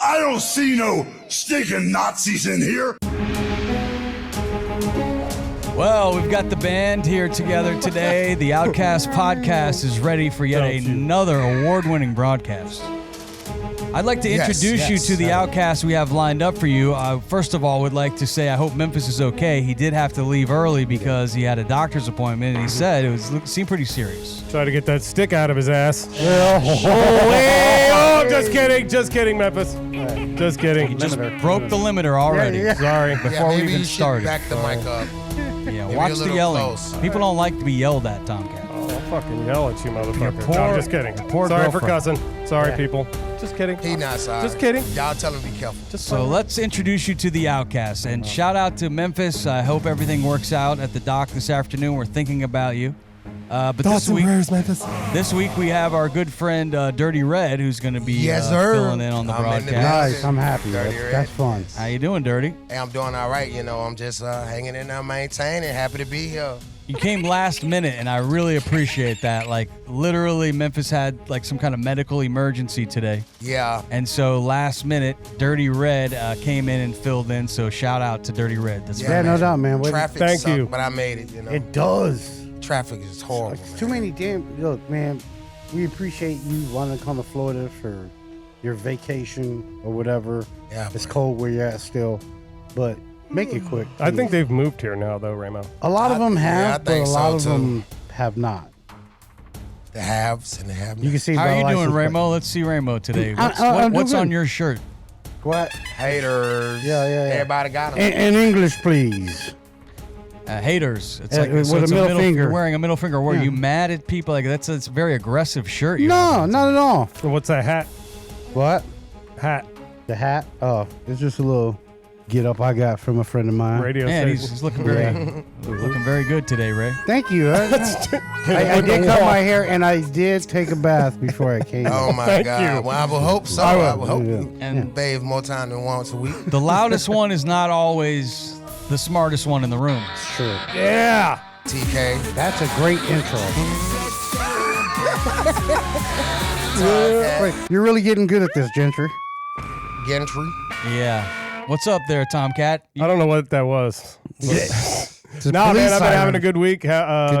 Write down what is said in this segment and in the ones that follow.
I don't see no stinking Nazis in here. Well, we've got the band here together today. The Outcast Podcast is ready for yet another award-winning broadcast. I'd like to introduce you to the Outcast we have lined up for you. First of all, would like to say I hope Memphis is okay. He did have to leave early because he had a doctor's appointment, and he said it seemed pretty serious. Try to get that stick out of his ass. Just kidding, Memphis. Just kidding. He just broke the limiter already. Sorry. Before we even started. Back the mic up. Yeah, watch the yelling. Close. People don't like to be yelled at, Tomcat. Oh, I'll fucking yell at you, motherfucker. Poor, no, I'm just kidding. Poor sorry girlfriend. for cussing. Sorry, people. Just kidding. He not sorry. Just kidding. Y'all tell him to be careful. So let's introduce you to the Outcast. And shout out to Memphis. I hope everything works out at the dock this afternoon. We're thinking about you. But Thoughts and prayers, Memphis. This week we have our good friend Dirty Red, who's going to be filling in on the broadcast. Nice, I'm happy. That's fun. How you doing, Dirty? Hey, I'm doing all right. You know, I'm just hanging in there, maintaining. Happy to be here. You came last minute, and I really appreciate that. Like, literally, Memphis had like some kind of medical emergency today. Yeah. And so last minute, Dirty Red came in and filled in. So shout out to Dirty Red. That's Yeah, no doubt, man. Traffic Thank sucked, you. but I made it. You know, It does. traffic is horrible. It's too many damn. Look, man, we appreciate you wanting to come to Florida for your vacation or whatever. Yeah, It's cold where you're at still, but make it quick. I think they've moved here now, though, Ramo. a lot of them have, I but think a lot so, of them have not. The haves and the have You can see. How by are you the doing, license plate. Ramo? Let's see Ramo today. I'm What's doing on good. your shirt? What? haters. Yeah. Everybody got them. In English, please. Haters. It's With it's a middle finger. You're wearing a middle finger. Were Yeah. you mad at people? Like that's a very aggressive shirt. You No, have. not at all. So what's that hat? What? Hat. The hat? Oh, it's just a little get up I got from a friend of mine. Radio Man, station. he's looking very good today, Ray. Thank you. I did cut my hair and I did take a bath before I came. Oh my Thank God! you. Well, I would hope so. I will. I would hope Yeah. you And bathe more time than once a week. the loudest one is not always the smartest one in the room. It's true. Yeah. TK. That's a great intro. Wait, you're really getting good at this, Gentry. Gentry. Yeah. What's up there, Tomcat? I don't know what that was. It's a No, man, police I've been siren. having a good week. Good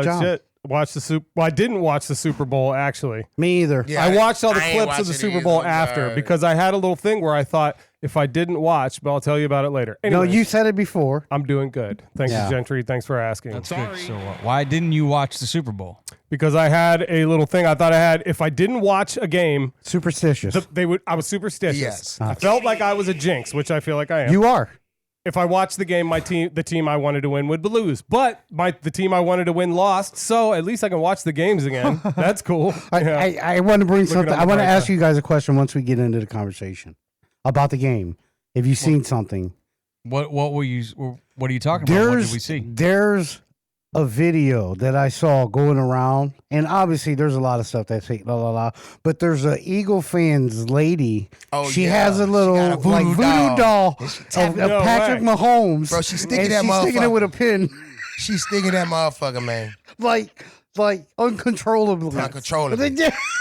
job. Shit. Watched the Super. Well, I didn't watch the Super Bowl actually. Me either. Yeah, I watched all the I ain't clips of the watching Super it Bowl either. after because I had a little thing where I thought if I didn't watch, but I'll tell you about it later. No, Anyways, you said it before. I'm doing good. Thanks, Yeah. Gentry. Thanks for asking. That's good. So why didn't you watch the Super Bowl? Because I had a little thing. I thought I had. If I didn't watch a game, Superstitious. they would. I was superstitious. Yes. I felt like I was a jinx, which I feel like I am. You are. If I watched the game, the team I wanted to win would lose. But the team I wanted to win lost. So at least I can watch the games again. That's cool. Yeah. I want to bring Looking something. on I the want to bright ask side. you guys a question once we get into the conversation about the game. Have you seen something? What are you talking about? What did we see? There's a video that I saw going around, and obviously there's a lot of stuff that's la la la. But there's a Eagle fans lady. Oh, she yeah. has a She little got a voodoo like voodoo doll And she of tapping No Patrick way. Mahomes. Bro, she's sticking and that she's sticking it motherfucker. with a pin, She's sticking that motherfucker, man. like uncontrollably. Uncontrollably.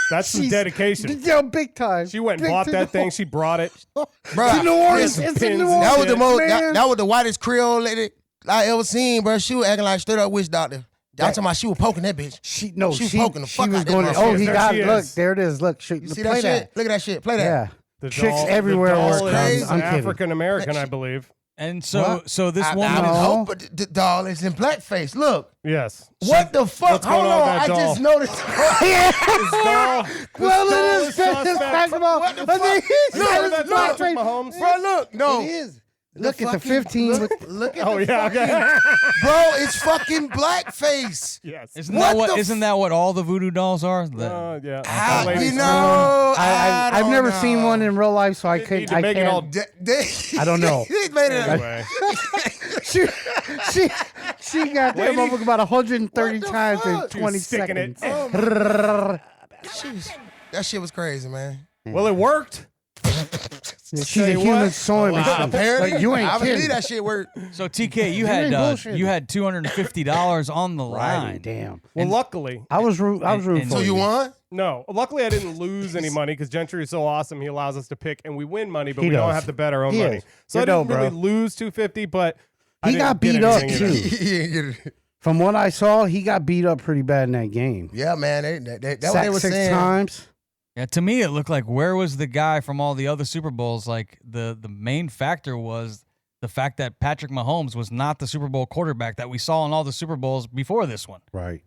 That's some She's- dedication. Yeah, big time. She went and Big bought time. that thing. She brought it. Bro, It's in New Orleans. some It's in pins New and Orleans. that was the most. man. That was the whitest Creole lady I ever seen, bro. She was acting like straight up witch doctor. Y'all talking about she was poking that bitch. She was poking the fuck was out that going. motherfucker. Oh, he There got. she Look, is. there it is. Look, You see play that shit? Look at that shit. Play that. Yeah, The chicks doll- everywhere. The are doll crazy. is I'm kidding. African American, I believe. And so this I woman. would No. hope, but the doll is in blackface. Look. Yes. What the fuck? What's going Hold on with on. that I doll? just noticed. This doll. Well, doll it is is Patrick suspect. Mahomes. What the I think fuck? he's Look, got his that's black Patrick face. Mahomes. Bro, look. No. It is. Look at the fucking- 15. Look at Oh the yeah. fucking, Okay. bro, it's fucking blackface. Yes. Isn't that what all the voodoo dolls are? Yeah. Ah, Ladies, you know, I've don't never know. seen one in real life, so I They couldn't. need to I make it all can't. I don't know. He made it. Anyway. She got that Lady- motherfucker about 130 What the times in fuck? 20 She's sticking it. seconds. That shit was crazy, man. Well, it worked. She's a human what? sewing machine. Apparently, Like, you ain't I believe kidding. that shit worked. So TK, you ain't had bullshitting. you had $250 on the Right, line. damn. Well, luckily. I was rooting and- for So you you. won? No. Luckily, I didn't lose any money because Gentry is so awesome. He allows us to pick and we win money, but we don't have to bet our own money. So I didn't really lose $250, but he got beat up too. From what I saw, he got beat up pretty bad in that game. Yeah, man. That's what they were 6 saying. times. Yeah, to me, it looked like where was the guy from all the other Super Bowls? Like the main factor was the fact that Patrick Mahomes was not the Super Bowl quarterback that we saw in all the Super Bowls before this one. Right.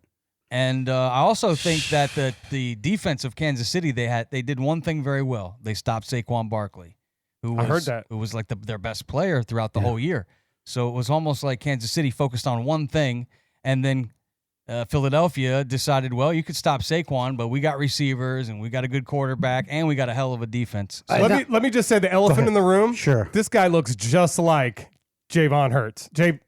And I also think that the defense of Kansas City, they did one thing very well. They stopped Saquon Barkley, who was like their best player throughout the whole year. So it was almost like Kansas City focused on one thing, and then Philadelphia decided, well, you could stop Saquon, but we got receivers and we got a good quarterback and we got a hell of a defense. So let me just say the elephant in the room. Sure. This guy looks just like Javon Hurts. Jalen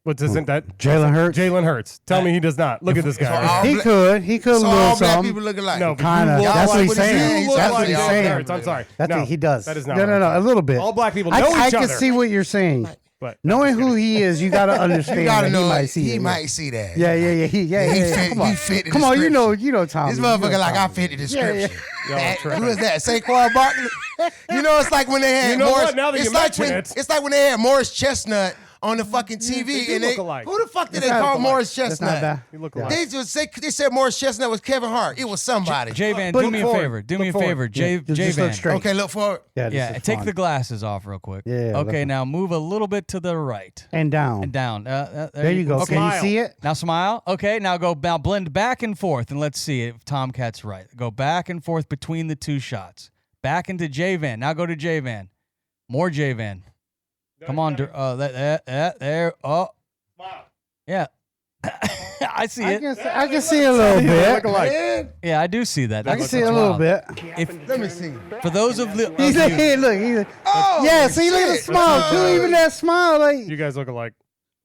Hurts? Jalen Hurts. Tell me he does not. Look at this guy. He could So look all black some. people look alike. No, but Kind of. you look That's what like he's saying. you look That's like what he's Jalen saying. Hurts. I'm sorry. That's No, what he does. That is not. No, a little bit. All black people know I each can other. see what you're saying. But Knowing who he is, you got to understand. You gotta that know he might see he it. might see that. Yeah. He fit the Come on, you know, Tom. This motherfucker like I fit the description. Y'all Who is that? Saquon Barkley? You know, it's like when they had You know Morris. what? Now that you mention it. It's like when they had Morris Chestnut on the fucking TV. they do And look alike. who the fuck did It's they not call alike. Morris That's not Chestnut? bad. You look alike. They said Morris Chestnut was Kevin Hart. It was somebody. J-Van, But do me a look forward. favor. Do me a Look favor. forward. Just look straight. Okay, look forward. This Yeah, is take fun. the glasses off real quick. Yeah, Okay, look. now move a little bit to the right And down. and down. There you go. Okay. Can you see it? Now smile. Okay, now blend back and forth, and let's see if Tomcat's right. Go back and forth between the two shots. Back into J-Van. Now go to J-Van. More J-Van. Come on. There. Oh. Yeah. I see it. I can see a little bit. Yeah, I do see that. I can That's see a what's little wild. bit. Let me see. For those of the He's of you- like, look. Oh, Yeah, see, look at the shit. smile. Do even that smile. Like, You guys look alike.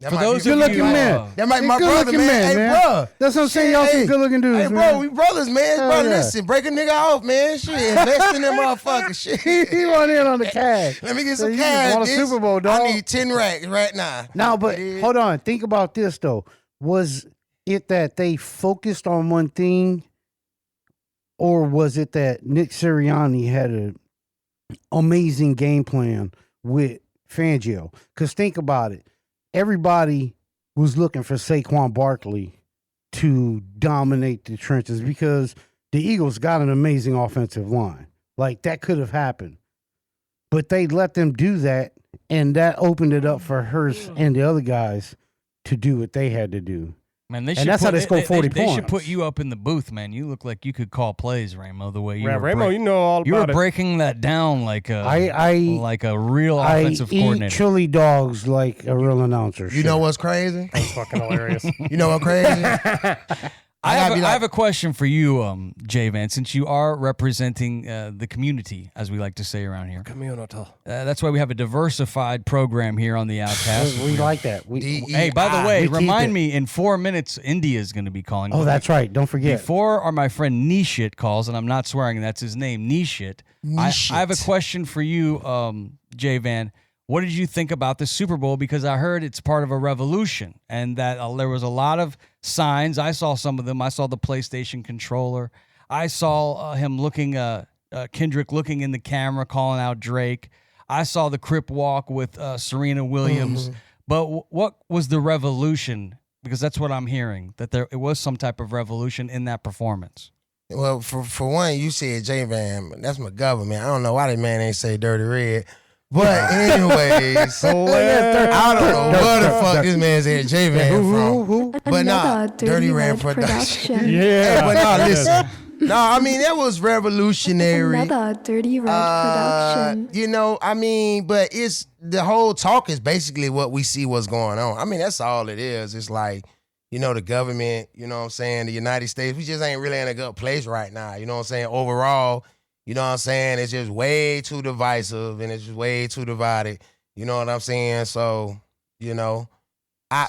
That For might those be- of good-looking you, men. That might be my Good brother, looking man. man, Hey, bro. That's what I'm saying. Y'all some good looking dudes, Hey, bro, man. we brothers, man. Hell Bro, yeah. listen, break a nigga off, man. Shit, invest in them motherfuckers. Shit. he went in on the cash. Let me get So some you cash. want a bitch. Super Bowl, dog. I need 10 racks right now. No, but Yeah. hold on. Think about this though. Was it that they focused on one thing, or was it that Nick Sirianni had an amazing game plan with Fangio? Because think about it. Everybody was looking for Saquon Barkley to dominate the trenches because the Eagles got an amazing offensive line. Like, that could have happened. But they let them do that, and that opened it up for Hurst and the other guys to do what they had to do. Man, they And should that's how they score 40 They should points. put you up in the booth, man. You look like you could call plays, Ramo, the way you Yeah, were Ramo, you know all you were about it. breaking that down like a like a real I offensive eat coordinator. chili dogs like a real announcer. You know what's crazy? That's fucking hilarious. You know what's crazy? I gotta be like- have a question for you, J-Van, since you are representing the community, as we like to say around here. That's why we have a diversified program here on the Outcast. We like that. Hey, by the way, We keep remind it. me, in 4 minutes, India is going to be calling. Oh, that's right. Don't forget. Before my friend Nishit calls, and I'm not swearing, that's his name, Nishit. I have a question for you, J-Van. What did you think about the Super Bowl? Because I heard it's part of a revolution and that there was a lot of signs. I saw some of them. I saw the PlayStation controller. I saw him looking, Kendrick looking in the camera, calling out Drake. I saw the Crip Walk with Serena Williams. But what was the revolution? Because that's what I'm hearing, that it was some type of revolution in that performance. Well, for one, you said J-Van. That's my government. I don't know why that man ain't say Dirty Red. But anyways, I don't know where the fuck this man said J-Van from. But nah, Dirty Red production. Yeah. But nah, listen. No, I mean, that was revolutionary. Another Dirty Red production. You know, I mean, but it's the whole talk is basically what we see what's going on. I mean, that's all it is. It's like, you know, the government, you know what I'm saying, the United States, we just ain't really in a good place right now. You know what I'm saying? Overall, you know what I'm saying? It's just way too divisive and it's just way too divided. You know what I'm saying? So, you know, I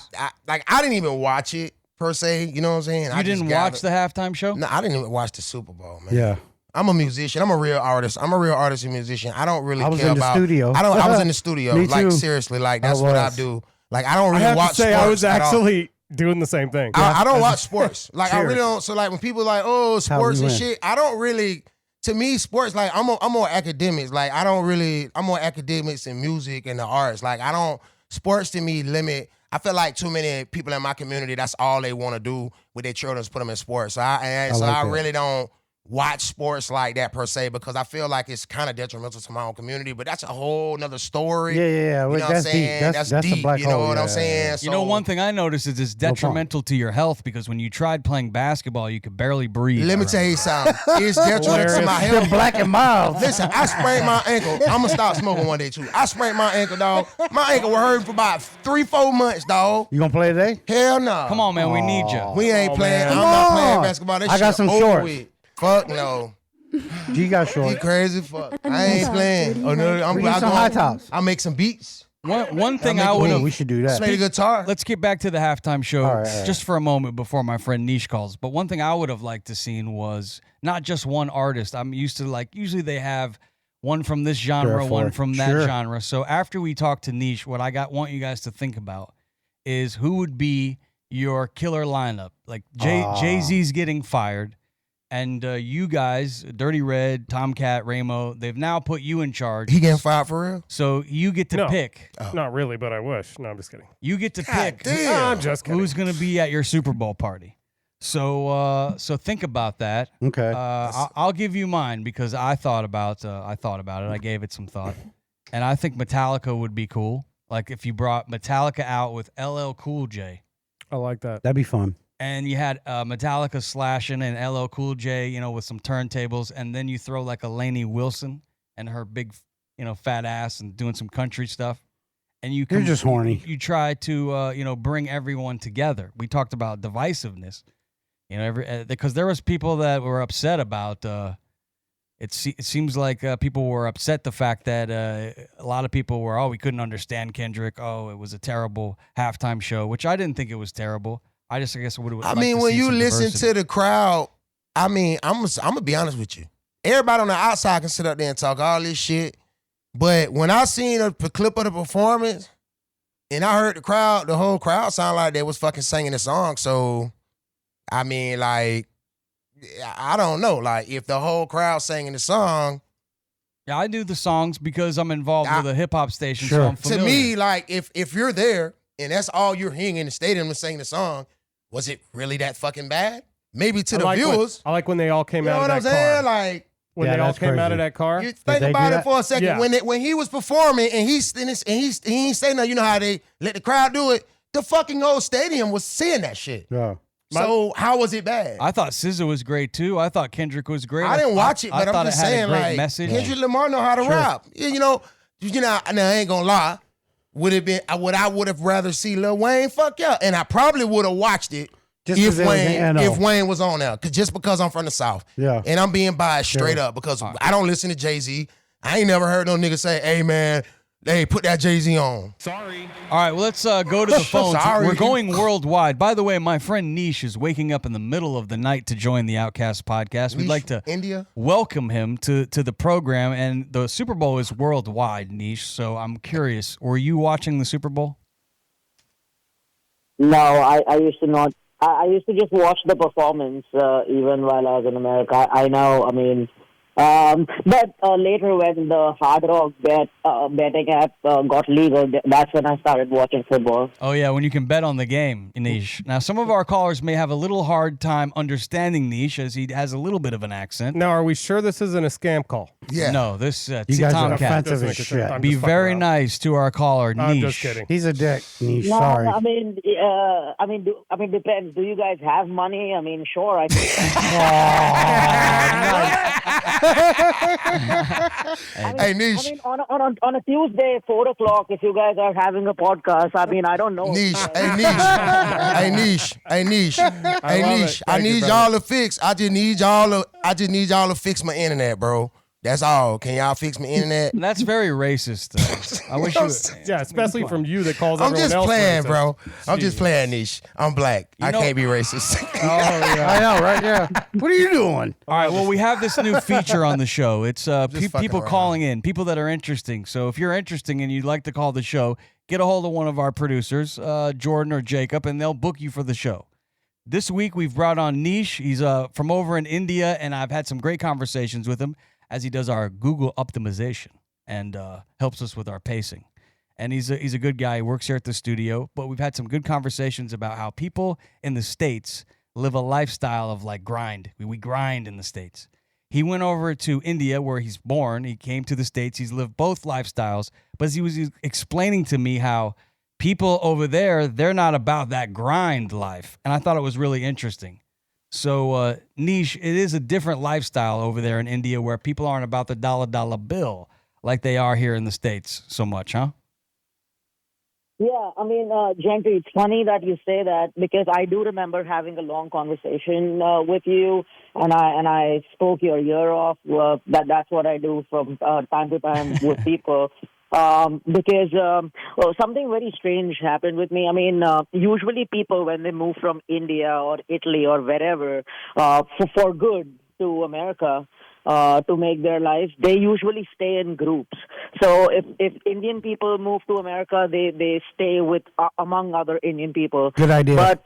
didn't even watch it per se. You know what I'm saying? You didn't watch the halftime show? No, I didn't even watch the Super Bowl, man. Yeah. I'm a musician. I'm a real artist. I'm a real artist and musician. I don't really I was care in the about. studio. I was in the studio. Me like too. seriously, like that's what I was. do. Like I don't I really have watch to say, sports I was at all. actually doing the same thing. I don't watch sports. Like I Cheers. really don't. So like when people like, oh, how we sports and win. shit, I don't really. To me, sports like I'm more academics. Like I'm more academics and music and the arts. Like I don't sports to me limit. I feel like too many people in my community, that's all they want to do with their children is put them in sports. So I really don't watch sports like that per se because I feel like it's kind of detrimental to my own community. But that's a whole nother story. Yeah. You know what I'm That's saying? deep. That's a deep. black You know hole. what I'm Yeah. saying? You know, one thing I noticed is it's detrimental to your health because when you tried playing basketball, you could barely breathe. Let me tell you something. It's detrimental to my health. The black and mild. Listen, I sprained my ankle. I'm gonna stop smoking one day too. I sprained my ankle, dog. My ankle was hurting for about 3-4 months, dog. You gonna play today? Hell no. Come on, man, we need you. We ain't playing. man. I'm Come not playing on. basketball. That I got shit some over shorts. with. Fuck no. G got You short. crazy? Fuck. I ain't playing. Oh no, We need some high tops. I make some beats. One thing I'll I make would a have. We should do that. Play the guitar. Let's get back to the halftime show All right. just for a moment before my friend Niche calls. But one thing I would have liked to seen was not just one artist. I'm used to usually they have one from this genre, Sure, one from that sure. genre. So after we talk to Niche, what want you guys to think about is who would be your killer lineup. Like Jay-Z's getting fired. And you guys, Dirty Red, Tomcat, Ramo, they've now put you in charge. He getting fired for real? So you get to No. pick. Not really, but I wish. No, I'm just kidding. You get to God pick damn. I'm just kidding. who's going to be at your Super Bowl party. So think about that. Okay. I'll give you mine because I thought about it. I gave it some thought, and I think Metallica would be cool. Like if you brought Metallica out with LL Cool J, I like that. That'd be fun. and you had Metallica slashing and LL Cool J, with some turntables, and then you throw like a Lainey Wilson and her big, fat ass and doing some country stuff. And you're just horny. You try to, bring everyone together. We talked about divisiveness, because there was people that were upset about. It seems like people were upset the fact that a lot of people were, we couldn't understand Kendrick. Oh, it was a terrible halftime show, which I didn't think it was terrible. I guess would have. I mean, when you listen to the crowd, I mean, I'm gonna be honest with you. Everybody on the outside can sit up there and talk all this shit, but when I seen a clip of the performance and I heard the whole crowd sound like they was fucking singing the song. So, I mean, like, I don't know, like if the whole crowd singing the song. Yeah, I do the songs because I'm involved with a hip hop station. Sure. So I'm familiar. To me, like if you're there and that's all you're hearing in the stadium and singing the song, was it really that fucking bad? Maybe to the viewers. I like when they all came You know out what of I'm that saying? car. Like When Yeah, they all that's came out of crazy. that car. you they think do about that? it for a second. Yeah. When he was performing and he ain't say nothing, you know how they let the crowd do it. The fucking whole stadium was seeing that shit. Yeah. So how was it bad? I thought SZA was great too. I thought Kendrick was great. I didn't watch it, I but I'm thought just it had saying, a great like, message. Kendrick Lamar know how to rap. Now I ain't gonna lie. Would have been what I would have rather see Lil Wayne. Fuck yeah, and I probably would have watched it Just 'cause it was NO. if Wayne was on there. Just because I'm from the South. Yeah. And I'm being biased straight up because I don't listen to Jay-Z. I ain't never heard no nigga say, "Hey man, hey put that Jay-Z on." Sorry. All right, well, let's go to the phones. Sorry. We're going worldwide. By the way, my friend Niche is waking up in the middle of the night to join the Outcast podcast. We'd like to India. welcome him to the program. And the Super Bowl is worldwide, Niche. So I'm curious, were you watching the Super Bowl? No, I used to not. I used to just watch the performance even while I was in America. I know, I mean, but later when the Hard Rock betting app got legal, that's when I started watching football. Oh, yeah, when you can bet on the game, Niche. Now, some of our callers may have a little hard time understanding Niche as he has a little bit of an accent. Now, are we sure this isn't a scam call? Yeah. No, this You guys are Tomcat. offensive as Doesn't shit. make a sense. Be just fucking very around. nice to our caller, Niche. I'm just kidding. He's a dick. Niche. No, Sorry. I mean, depends. Do you guys have money? I mean, sure. I Hey Niche. I mean, on a Tuesday, 4:00, if you guys are having a podcast, I mean, I don't know. Niche, hey Niche, hey Niche, hey Niche, hey love Niche. it. I Thank you, need brother. y'all to fix. I just need y'all to fix my internet, bro. That's all. Can y'all fix my internet? That's very racist. I wish you would. Yeah, especially from you that calls I'm everyone just else playing, racist. bro. I'm Jeez. just playing, Niche. I'm black. I know- can't be racist. I know, right? Yeah. What are you doing? All right, well, we have this new feature on the show. It's fucking people around. calling in, people that are interesting. So if you're interesting and you'd like to call the show, get a hold of one of our producers, Jordan or Jacob, and they'll book you for the show. This week, we've brought on Niche. He's from over in India, and I've had some great conversations with him as he does our Google optimization and helps us with our pacing. And he's a good guy. He works here at the studio, but we've had some good conversations about how people in the States live a lifestyle of like grind. We grind in the States. He went over to India where he's born. He came to the States. He's lived both lifestyles, but he was explaining to me how people over there, they're not about that grind life. And I thought it was really interesting. So, Niche, it is a different lifestyle over there in India where people aren't about the dollar bill like they are here in the States so much, huh? Yeah, I mean, Gentry, it's funny that you say that because I do remember having a long conversation with you, and I spoke your ear off. That's what I do from time to time with people. Because something very strange happened with me. I mean, usually people, when they move from India or Italy or wherever for good to America, to make their lives, they usually stay in groups. So if Indian people move to America, they stay with among other Indian people. Good idea. But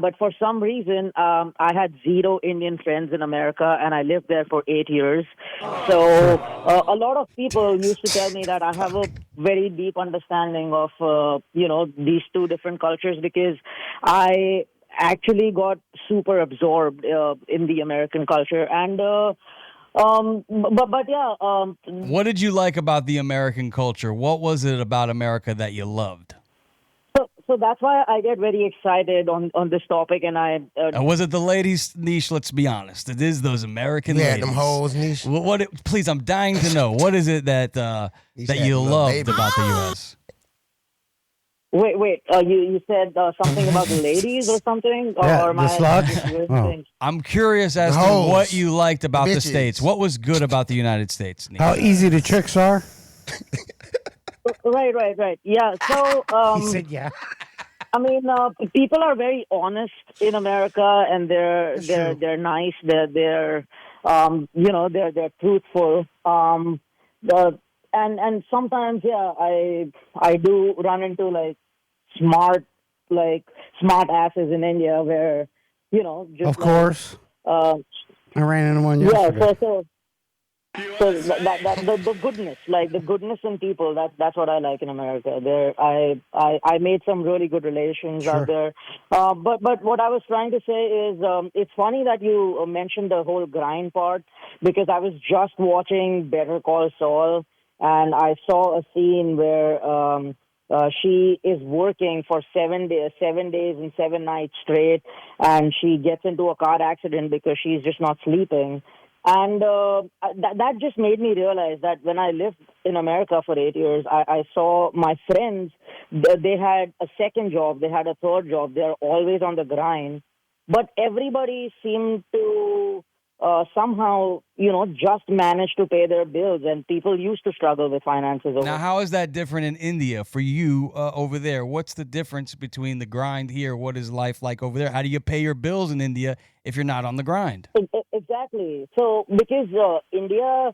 but for some reason, I had 0 Indian friends in America, and I lived there for 8 years. So a lot of people used to tell me that I have a very deep understanding of these two different cultures because I actually got super absorbed in the American culture. And What did you like about the American culture? What was it about America that you loved? So that's why I get very excited on this topic, and I. Was it the ladies, Niche? Let's be honest. It is those American Yeah, ladies. them hoes, Niche. Please, I'm dying to know. What is it that had you little loved babies. about the U.S.? Wait. You said something about the ladies or something? Yeah, or the sluts? Oh. I'm curious as to hoes. what you liked about the Bitches. States. What was good about the United States, Niche? How easy the tricks are? Right. Yeah. So. He said, yeah. I mean, people are very honest in America, and they're nice. They're truthful. And sometimes, I do run into like smart asses in India where just Of course. Uh, I ran into one yeah. yesterday. So the goodness, like the goodness in people, that's what I like in America. I made some really good relations out there. But what I was trying to say is, it's funny that you mentioned the whole grind part because I was just watching Better Call Saul, and I saw a scene where she is working for 7 days and 7 nights straight, and she gets into a car accident because she's just not sleeping. And that just made me realize that when I lived in America for 8 years, I saw my friends, they had a second job, they had a third job, they're always on the grind. But everybody seemed to somehow, just manage to pay their bills, and people used to struggle with finances. Now, how is that different in India for you over there? What's the difference between the grind here? What is life like over there? How do you pay your bills in India if you're not on the grind? Exactly. So because India,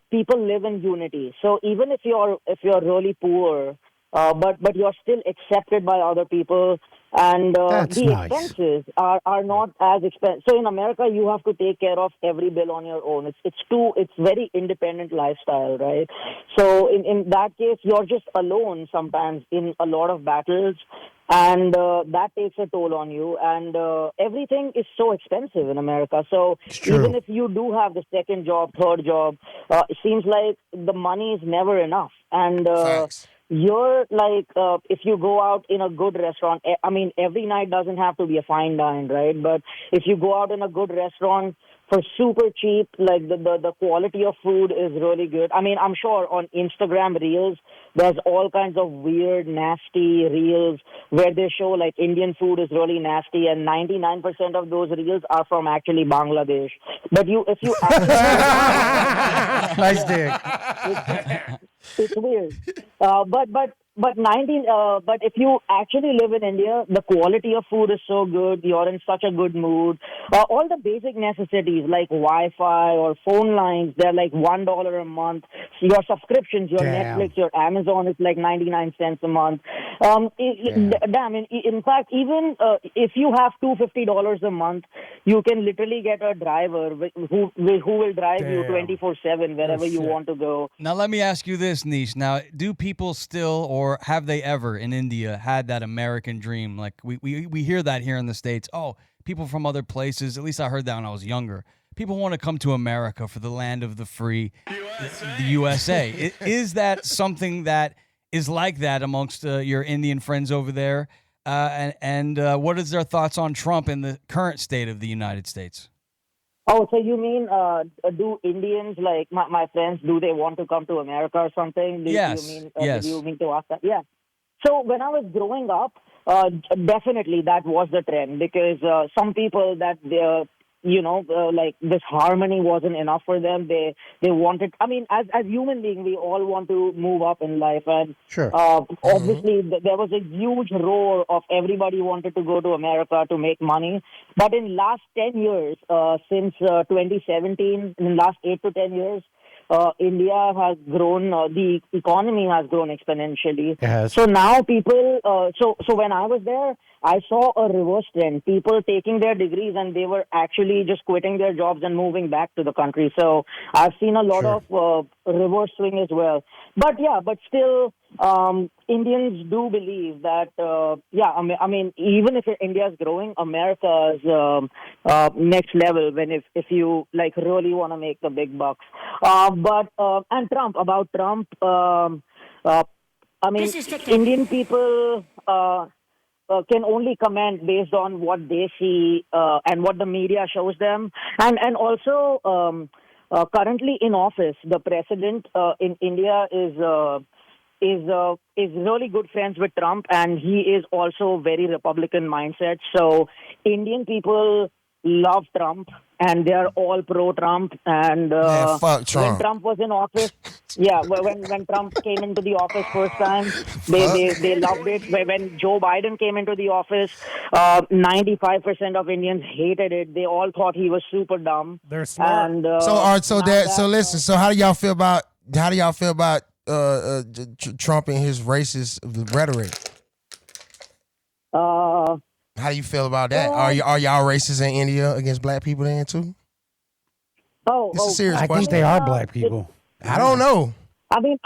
people live in unity. So even if you're really poor, but you're still accepted by other people, and That's the nice. expenses are not as expensive. So in America, you have to take care of every bill on your own. It's very independent lifestyle, right? So in that case, you're just alone sometimes in a lot of battles, and that takes a toll on you. And everything is so expensive in America. So even if you do have the second job, third job, it seems like the money is never enough. And Facts. you're like, if you go out in a good restaurant, I mean, every night doesn't have to be a fine dine, right? But if you go out in a good restaurant, for super cheap. Like the quality of food is really good. I mean, I'm sure on Instagram Reels, there's all kinds of weird, nasty reels where they show like Indian food is really nasty, and 99% of those reels are from actually Bangladesh. But if you actually Nice dig. it's weird. But if you actually live in India, the quality of food is so good. You're in such a good mood. All the basic necessities like Wi-Fi or phone lines, they're like $1 a month. Your subscriptions, your Damn. Netflix, your Amazon is like 99 cents a month. In fact, even if you have $250 a month, you can literally get a driver who will drive you 24/7 wherever you want to go. Now, let me ask you this, Nish. Now, do people still, or have they ever in India had that American dream? Like we hear that here in the States. Oh, people from other places, at least I heard that when I was younger. People want to come to America for the land of the free, the USA. Is that something that is like that amongst your Indian friends over there? And what is their thoughts on Trump in the current state of the United States? Oh, so you mean, do Indians, like my friends, do they want to come to America or something? Yes. Do you mean to ask that? Yeah. So when I was growing up, definitely that was the trend, because some people that like this harmony wasn't enough for them. They wanted, I mean, as human beings, we all want to move up in life. And Sure. Obviously, there was a huge roar of everybody wanted to go to America to make money. But in last 10 years, since 2017, in the last 8 to 10 years, India has grown, the economy has grown exponentially. It has. So now people, so when I was there, I saw a reverse trend. People taking their degrees and they were actually just quitting their jobs and moving back to the country. So I've seen a lot of reverse swing as well. But still, Indians do believe that, I mean, even if India is growing, America's next level if you like really want to make the big bucks. And Trump, I mean, Indian people can only comment based on what they see and what the media shows them. And also, currently in office, the president in India is really good friends with Trump, and he is also very Republican mindset. So Indian people love Trump, and they are all pro-Trump. And fuck Trump. when Trump was in office, when Trump came into the office first time, they loved it. When Joe Biden came into the office, 95% of Indians hated it. They all thought he was super dumb. They're smart. And, listen. So how do y'all feel about Trump and his racist rhetoric? How do you feel about that? Are y'all racist in India against black people then too? It's a serious I question. think they are black people. I don't know. I mean,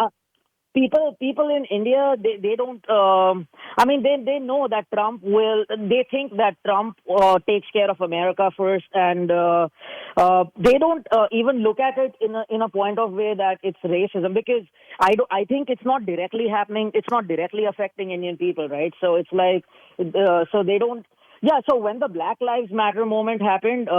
people in India, they don't. I mean, they know that Trump will. They think that Trump takes care of America first, and they don't even look at it in a point of way that it's racism, because I think it's not directly happening. It's not directly affecting Indian people, right? So it's like so they don't. Yeah, so when the Black Lives Matter moment happened,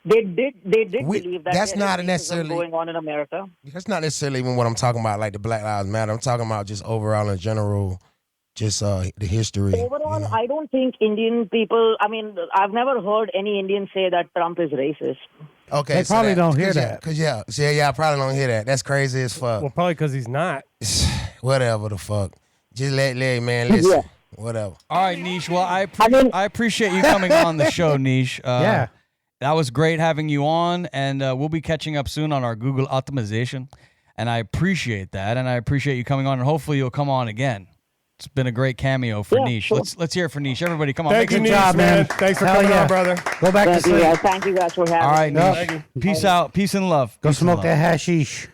they did believe that that's there not is racism necessarily going on in America. That's not necessarily even what I'm talking about, like the Black Lives Matter. I'm talking about just overall in general, just the history. Overall, I don't think Indian people, I mean, I've never heard any Indian say that Trump is racist. Okay, They probably don't hear that. I probably don't hear that. That's crazy as fuck. Well, probably because he's not. Whatever the fuck. Just let man listen. Yeah. Whatever. All right, Nish. Well, I appreciate you coming on the show, Nish. Yeah. That was great having you on, and we'll be catching up soon on our Google optimization, and I appreciate that, and I appreciate you coming on, and hopefully you'll come on again. It's been a great cameo for Nish. Sure. Let's hear it for Nish. Everybody, come on. Thank you, make Nish, some man. Thanks for Hell coming yeah. on, brother. Go back to sleep. Thank you guys for having All right, me. Nish. Yep. Peace out. Peace and love. Go Peace and smoke love. that hashish.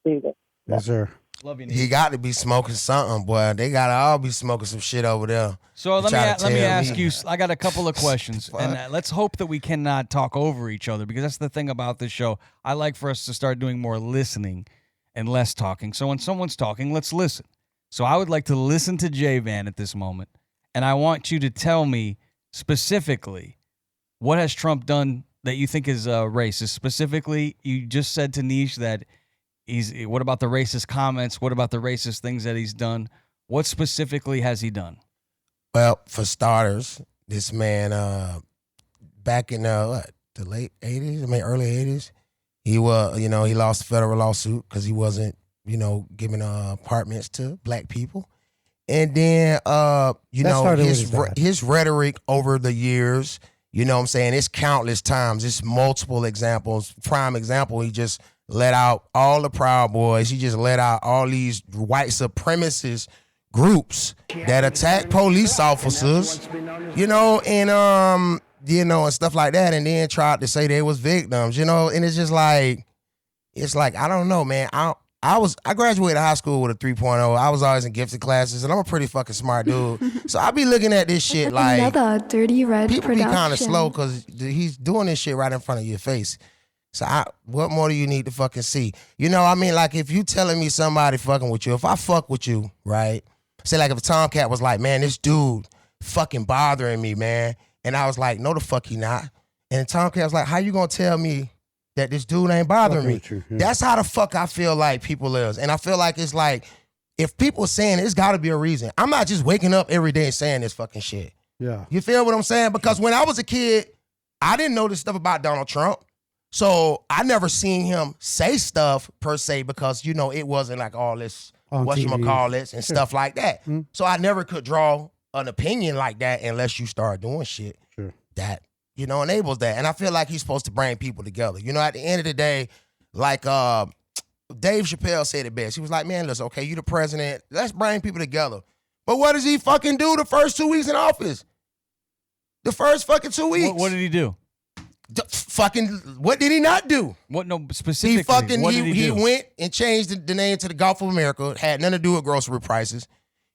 Yes, sir. Love you, Nish. He got to be smoking something, boy. They got to all be smoking some shit over there. So let me tell ask me. you. I got a couple of questions, and let's hope that we cannot talk over each other, because that's the thing about this show. I like for us to start doing more listening and less talking. So when someone's talking, let's listen. So I would like to listen to J Van at this moment, and I want you to tell me specifically, what has Trump done that you think is racist? Specifically, you just said to Niche that what about the racist comments? What about the racist things that he's done? What specifically has he done? Well, for starters, this man, back in the late 80s, early 80s, he was, he lost a federal lawsuit because he wasn't, giving apartments to black people. And then, his rhetoric over the years, it's countless times. It's multiple examples. Prime example, he just let out all the Proud Boys. He just let out all these white supremacist groups that attack police officers, and stuff like that, and then tried to say they was victims, and it's just like, I don't know, man. I graduated high school with a 3.0. I was always in gifted classes, and I'm a pretty fucking smart dude. So I be looking at this shit like another Dirty Red people production. be kind of slow because he's doing this shit right in front of your face. So what more do you need to fucking see? Like if you telling me somebody fucking with you, if I fuck with you, right? Say like if Tomcat was like, man, this dude fucking bothering me, man. And I was like, no the fuck he not. And Tomcat was like, how you gonna tell me that this dude ain't bothering me? Yeah. That's how the fuck I feel like people is. And I feel like it's like, if people saying it, it's gotta be a reason. I'm not just waking up every day and saying this fucking shit. Yeah. You feel what I'm saying? Because when I was a kid, I didn't know this stuff about Donald Trump. So I never seen him say stuff per se because, it wasn't like all this whatchamacallits and stuff like that. Mm-hmm. So I never could draw an opinion like that unless you start doing shit that, enables that. And I feel like he's supposed to bring people together. At the end of the day, like Dave Chappelle said it best. He was like, man, listen, okay, you the president. Let's bring people together. But what does he fucking do the first 2 weeks in office? The first fucking 2 weeks. What did he do? What did he not do? What? No, specifically. He went and changed the name to the Gulf of America. Had nothing to do with grocery prices.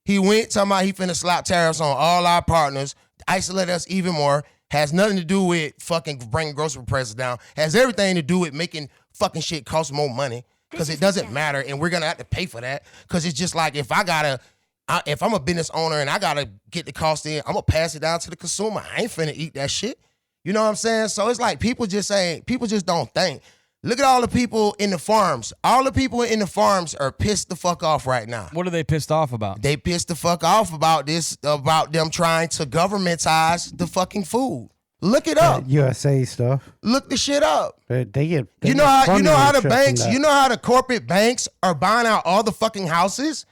He went talking about he finna slap tariffs on all our partners, isolate us even more. Has nothing to do with fucking bringing grocery prices down. Has everything to do with making fucking shit cost more money because it doesn't matter, and we're gonna have to pay for that because it's just like if I'm a business owner and I gotta get the cost in, I'm gonna pass it down to the consumer. I ain't finna eat that shit. You know what I'm saying? So it's like people just don't think. Look at all the people in the farms. All the people in the farms are pissed the fuck off right now. What are they pissed off about? They pissed the fuck off about them trying to governmentize the fucking food. Look it up. USA stuff. Look the shit up. They get you know how the banks, from that. you know how the corporate banks are buying out all the fucking houses?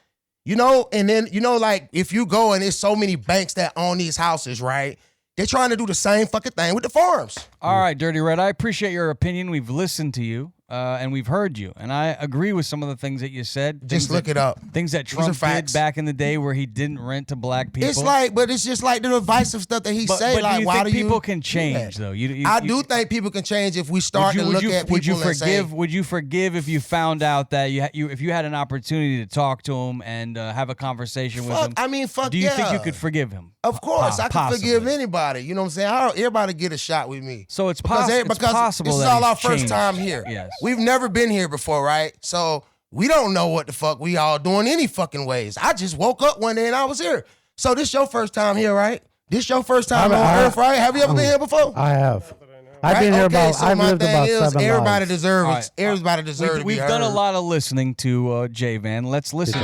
And then, like if you go and there's so many banks that own these houses, right? They're trying to do the same fucking thing with the farms. All right, Dirty Red, I appreciate your opinion. We've listened to you, and we've heard you. And I agree with some of the things that you said. Just look it up. Things that Trump did back in the day where he didn't rent to black people. It's just like the divisive stuff that he say. But like, do you why think do people can change, though? I do think people can change if we start to look at people and say. Would you forgive if you found out that if you had an opportunity to talk to him and have a conversation with him? I mean, fuck do you think you could forgive him? Of course, I can forgive anybody. You know what I'm saying? Everybody get a shot with me. So it's because possible. This is all our first time here. Yes. We've never been here before, right? So we don't know what the fuck we all doing any fucking ways. I just woke up one day and I was here. So this your first time here, right? This your first time on Earth, right? Have you ever been here before? I have. I've been here about. So I've my lived thing about is, 7 everybody lives. deserves. Everybody deserves. We've done a lot of listening to J Van. Let's listen.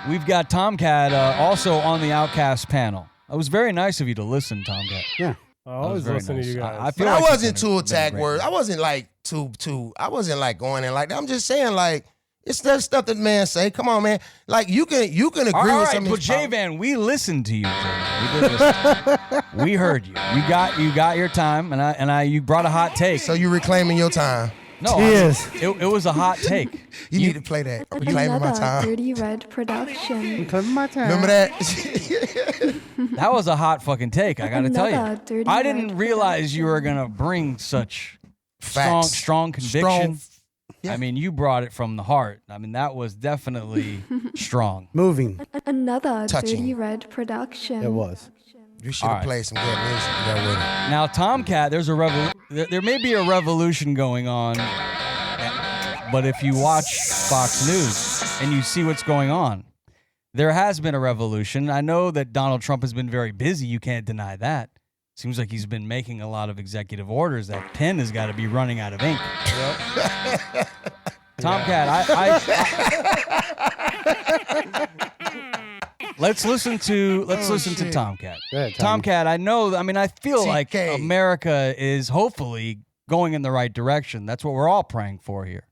We've got Tomcat also on the Outcast panel. It was very nice of you to listen, Tomcat. Yeah. I always listen to you guys. I feel but like I wasn't too attack words. I wasn't like I wasn't like going in like that. I'm just saying like it's that stuff that man say. Come on, man. Like you can agree with some of but J Van, we listened to you. We did listen. We heard you. You got your time, and you brought a hot take. So you reclaiming your time. No, Yes. it was a hot take. You need to play that. Reclaiming my Another time. Dirty Red production. Because my time. Remember that? That was a hot fucking take. I got to tell Another you. Dirty I didn't Red realize you were gonna bring such Facts. strong conviction. Yeah. I mean, you brought it from the heart. I mean, that was definitely strong. Moving. Another Touching. Dirty Red production. It was. You should have played some good music to go with it. Now, Tomcat, there may be a revolution going on, but if you watch Fox News and you see what's going on, there has been a revolution. I know that Donald Trump has been very busy. You can't deny that. seems like he's been making a lot of executive orders. That pen has got to be running out of ink. Yep. Tomcat, let's listen to Tomcat. Go ahead, Tommy. Tomcat, I feel like TK. America is hopefully going in the right direction. That's what we're all praying for here.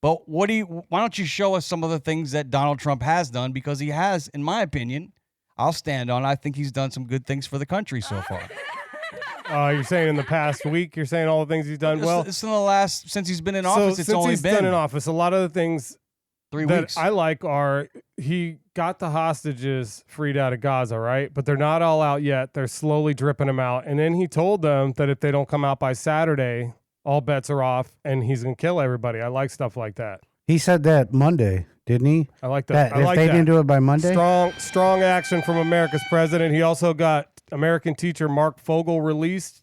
But why don't you show us some of the things that Donald Trump has done? Because he has, in my opinion, I'll stand on, I think he's done some good things for the country so far. You're saying in the past week, you're saying all the things he's done well. It's in the last, since he's been in office, it's since only he's been been in office, a lot of the things 3 that weeks. I like are he got the hostages freed out of Gaza, right? But they're not all out yet. They're slowly dripping them out. And then he told them that if they don't come out by Saturday, all bets are off and he's going to kill everybody. I like stuff like that. He said that Monday, didn't he? I like that. I if like they that. didn't do it by Monday? Strong action from America's president. He also got American teacher Mark Fogel released.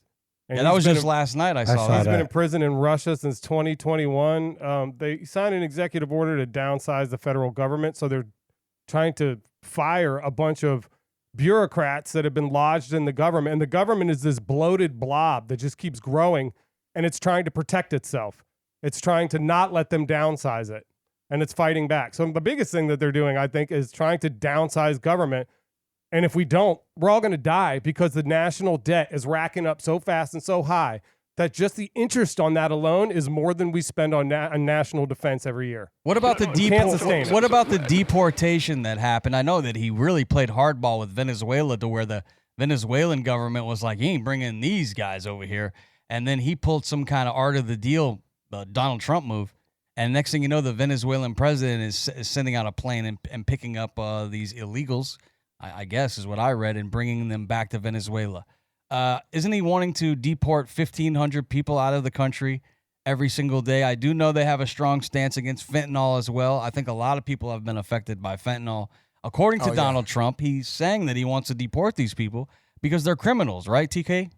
And Yeah, that he's was been just last night I saw saw He's that. been in prison in Russia since 2021. They signed an executive order to downsize the federal government. So they're trying to fire a bunch of bureaucrats that have been lodged in the government. And the government is this bloated blob that just keeps growing, and it's trying to protect itself. It's trying to not let them downsize it, and it's fighting back. So the biggest thing that they're doing, I think, is trying to downsize government. And if we don't, we're all going to die because the national debt is racking up so fast and so high that just the interest on that alone is more than we spend on national defense every year. What about the can't sustain it. What about the deportation that happened? I know that he really played hardball with Venezuela to where the Venezuelan government was like, he ain't bringing these guys over here. And then he pulled some kind of art of the deal, Donald Trump move. And next thing you know, the Venezuelan president is sending out a plane and picking up these illegals, I guess is what I read, and bringing them back to Venezuela. Isn't he wanting to deport 1,500 people out of the country every single day? I do know they have a strong stance against fentanyl as well. I think a lot of people have been affected by fentanyl. According to Donald Trump, he's saying that he wants to deport these people because they're criminals, right, TK?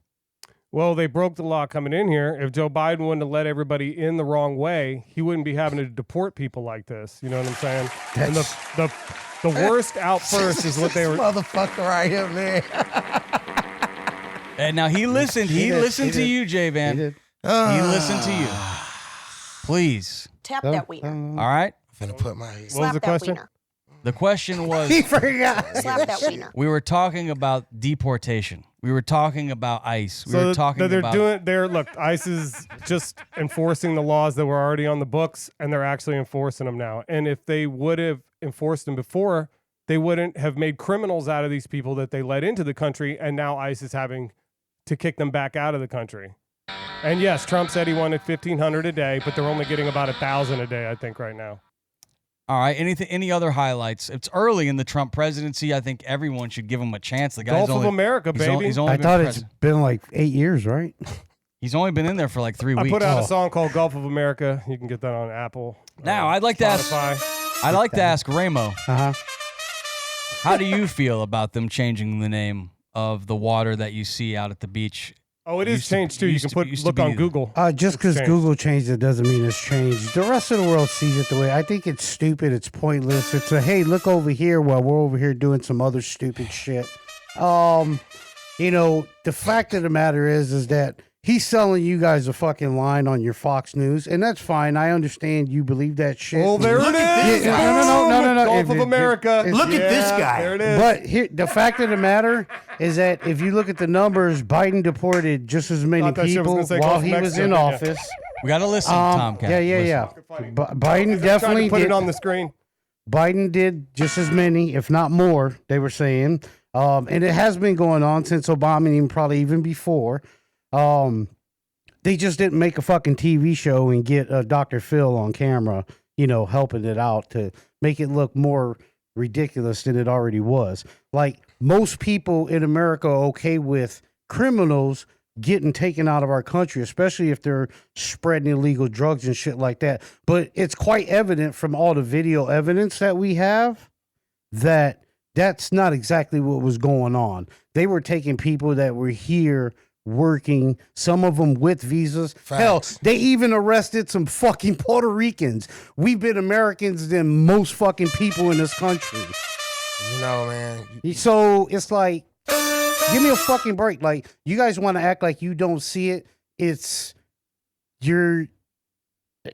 Well, they broke the law coming in here. If Joe Biden wouldn't have let everybody in the wrong way, he wouldn't be having to deport people like this. You know what I'm saying? And the worst out first is what they were. Motherfucker right here, man. And now he listened. He listened to you, J Van. He did. He listened to you. Please. Tap that wiener. All right. I'm finna put my What was Slap the that question? wiener. The question was, He forgot. Slap that wiener. we were talking about deportation. We were talking about ICE. We were talking they're about look, ICE is just enforcing the laws that were already on the books, and they're actually enforcing them now. And if they would have enforced them before, they wouldn't have made criminals out of these people that they let into the country, and now ICE is having to kick them back out of the country. And yes, Trump said he wanted 1,500 a day, but they're only getting about 1,000 a day, I think, right now. All right. Any other highlights? It's early in the Trump presidency. I think everyone should give him a chance. The guy's Gulf of America, baby. He's only I been thought it's president. been like 8 years, right? He's only been in there for like 3 I weeks. put out a song called Gulf of America. You can get that on Apple. Now, I'd like to ask. Spotify. I'd like to ask Ramo. Uh-huh. How do you feel about them changing the name of the water that you see out at the beach? Oh, it is Used to- changed too. You used can to- put used to look be on the- Google. Just It's because changed. Google changed it doesn't mean it's changed. The rest of the world sees it the way I think it's stupid. It's pointless. It's a hey, look over here while we're over here doing some other stupid shit. The fact of the matter is that he's selling you guys a fucking line on your Fox News, and that's fine. I understand you believe that shit. Oh, there it is. Yeah, no. Gulf If of it- America. it's- Look at this Yeah, guy. There it is. But here, the fact of the matter is that if you look at the numbers, Biden deported just as many Thought that shit was people gonna say while Gulf of he was Mexico, in didn't ya? office. We got to listen, Tomcat. Yeah. Funny. Biden Trying to definitely put did. it on the screen. Biden did just as many, if not more. They were saying, and it has been going on since Obama, and even before. They just didn't make a fucking TV show and get Dr. Phil on camera, helping it out to make it look more ridiculous than it already was. Like most people in America are okay with criminals getting taken out of our country, especially if they're spreading illegal drugs and shit like that. But it's quite evident from all the video evidence that we have that that's not exactly what was going on. They were taking people that were here working, some of them with visas. Facts. Hell, they even arrested some fucking Puerto Ricans. We've been Americans than most fucking people in this country. man. So it's like, Give me a fucking break. Like, you guys want to act like you don't see it.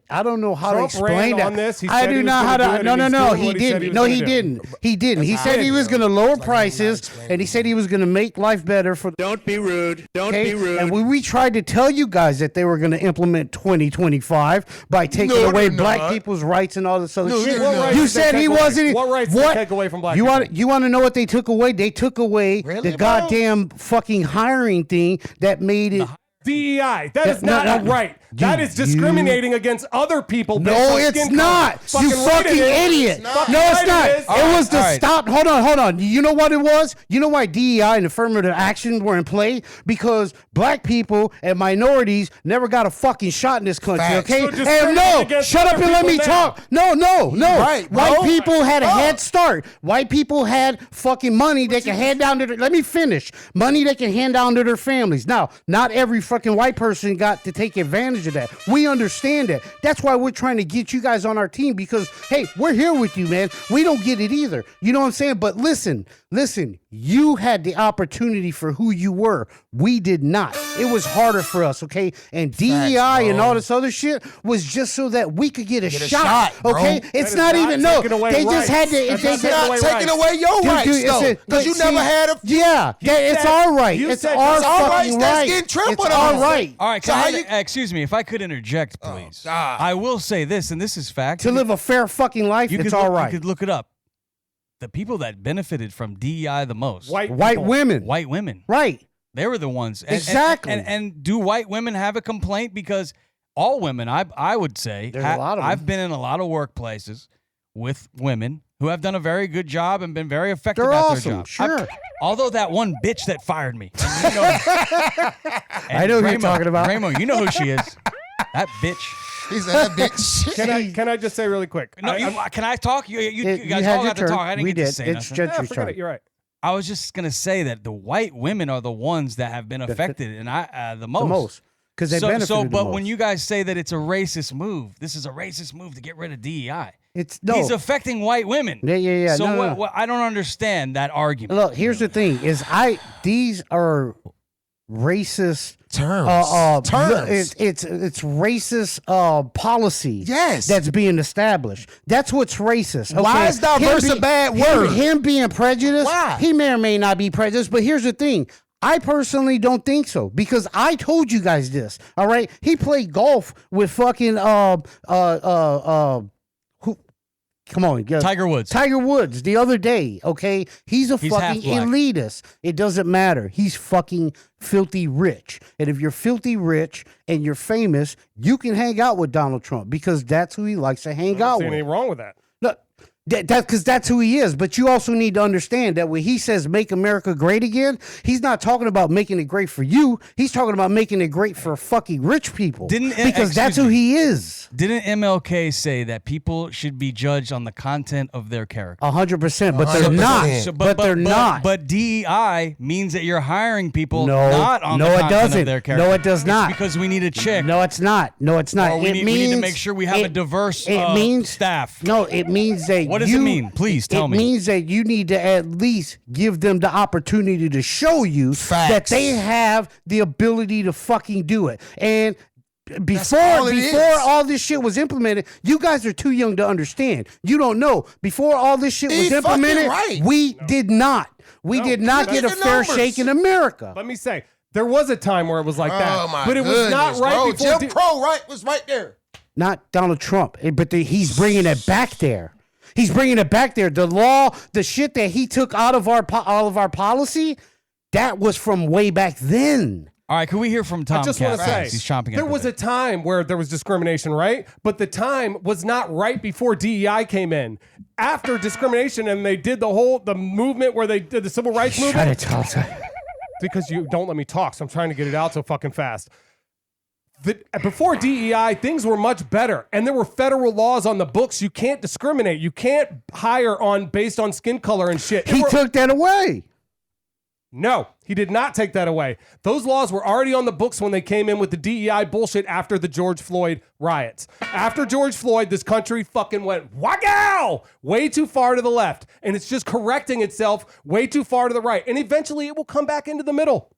I don't know how Trump to explain ran that. on this. He I said do he was not how gonna to. do it, No, and no, he's no. doing He what he said he didn't. was No, gonna he do. didn't. He didn't. He said he was going to lower prices, and he said he was going to make life better for. Don't be rude. Don't be rude. And we tried to tell you guys that they were going to implement 2025 by taking away black people's rights and all this other shit. You said he wasn't. What rights did they take away from black people? You want to know what they took away? They took away the goddamn fucking hiring thing that made it. DEI. That is not a right. That is discriminating against other people. No, it's not. You fucking idiot. No, it's not. It was to stop. Hold on. You know what it was? You know why DEI and affirmative action were in play? Because black people and minorities never got a fucking shot in this country, okay? So And no, shut up and let me talk. No. Right, White bro. people had a head start. White people had fucking money they can hand down to their, let me finish. Money they can hand down to their families. Now, not every fucking white person got to take advantage of that. We understand that. That's why we're trying to get you guys on our team because, hey, we're here with you, man. We don't get it either. You know what I'm saying? But listen, you had the opportunity for who you were. We did not. It was harder for us, okay? And DEI and all this other shit was just so that we could get a shot, okay? Bro. It's not even, no. They just had to. That's not taking away your rights, though. Because you never had a... Yeah, it's our right. It's our fucking right. That's getting trampled It's on. our right. All right, excuse me, if I could interject, please. God. I will say this, and this is fact. To live a fair fucking life, it's all right. You could look it up. The people that benefited from DEI the most, White women. White women. Right. They were the ones. Exactly. And do white women have a complaint? Because all women, I would say, There's a lot of them. I've been in a lot of workplaces with women who have done a very good job and been very effective They're at awesome, their job. sure. Although that one bitch that fired me. And you know, I know who you're talking about. Ramo, you know who she is. That bitch. He said that bitch. Can I just say really quick? No, can I talk? You guys had all your got to turn. talk. I didn't We get to did. say It's nothing. Gentry's forget turn. it. You're right. I was just gonna say that the white women are the ones that have been affected, and the most. The most. Because they benefited the but most. when you guys say that it's a racist move, this is a racist move to get rid of DEI. He's affecting white women. Yeah. So No. I don't understand that argument. Look, here's the thing: these are racist terms. It's racist policy. Yes. That's being established. That's what's racist. Okay? Why is diverse a bad word? Him being prejudiced. Why? He may or may not be prejudiced, but here's the thing. I personally don't think so because I told you guys this. All right, he played golf with fucking Come on, Tiger Woods. Tiger Woods the other day, okay? He's fucking half black. elitist. It doesn't matter. He's fucking filthy rich. And if you're filthy rich and you're famous, you can hang out with Donald Trump because that's who he likes to hang I out don't see with. anything wrong with that. Look, because that's who he is. But you also need to understand that when he says make America great again, he's not talking about making it great for you. He's talking about making it great for fucking rich people. Because that's who he is. Didn't MLK say that people should be judged on the content of their character? 100%, but they're 100%. not. But they're not. But DEI means that you're hiring people No, not on no, the it content doesn't. of their character. No, it does It's not. because we need a chick. No, it's not. No, it's not. Or we It need to means- make sure we have a diverse staff. No, it means that What does it mean? Please tell me. It means that you need to at least give them the opportunity to show you that they have the ability to fucking do it. And before all this shit was implemented, you guys are too young to understand. You don't know. Before all this shit was implemented, we did not. We did not get a fair shake in America. Let me say, there was a time where it was like that. Oh, my But it was not goodness, right bro. before Jim Crow was right there. Not Donald Trump, but he's bringing it back there. He's bringing it back there. The law, the shit that he took out of our policy, that was from way back then. All right, can we hear from Tom? I just want to say, He's chomping at there the was bit. a time where there was discrimination, right? But the time was not right before DEI came in. After discrimination, and they did the movement where they did the civil rights movement. Shut it, Because you don't let me talk, so I'm trying to get it out so fucking fast. Before DEI, things were much better, and there were federal laws on the books. You can't discriminate. You can't hire based on skin color and shit. He took that away. No, he did not take that away. Those laws were already on the books when they came in with the DEI bullshit after the George Floyd riots. After George Floyd, this country fucking went waggle way too far to the left. And it's just correcting itself way too far to the right. And eventually it will come back into the middle.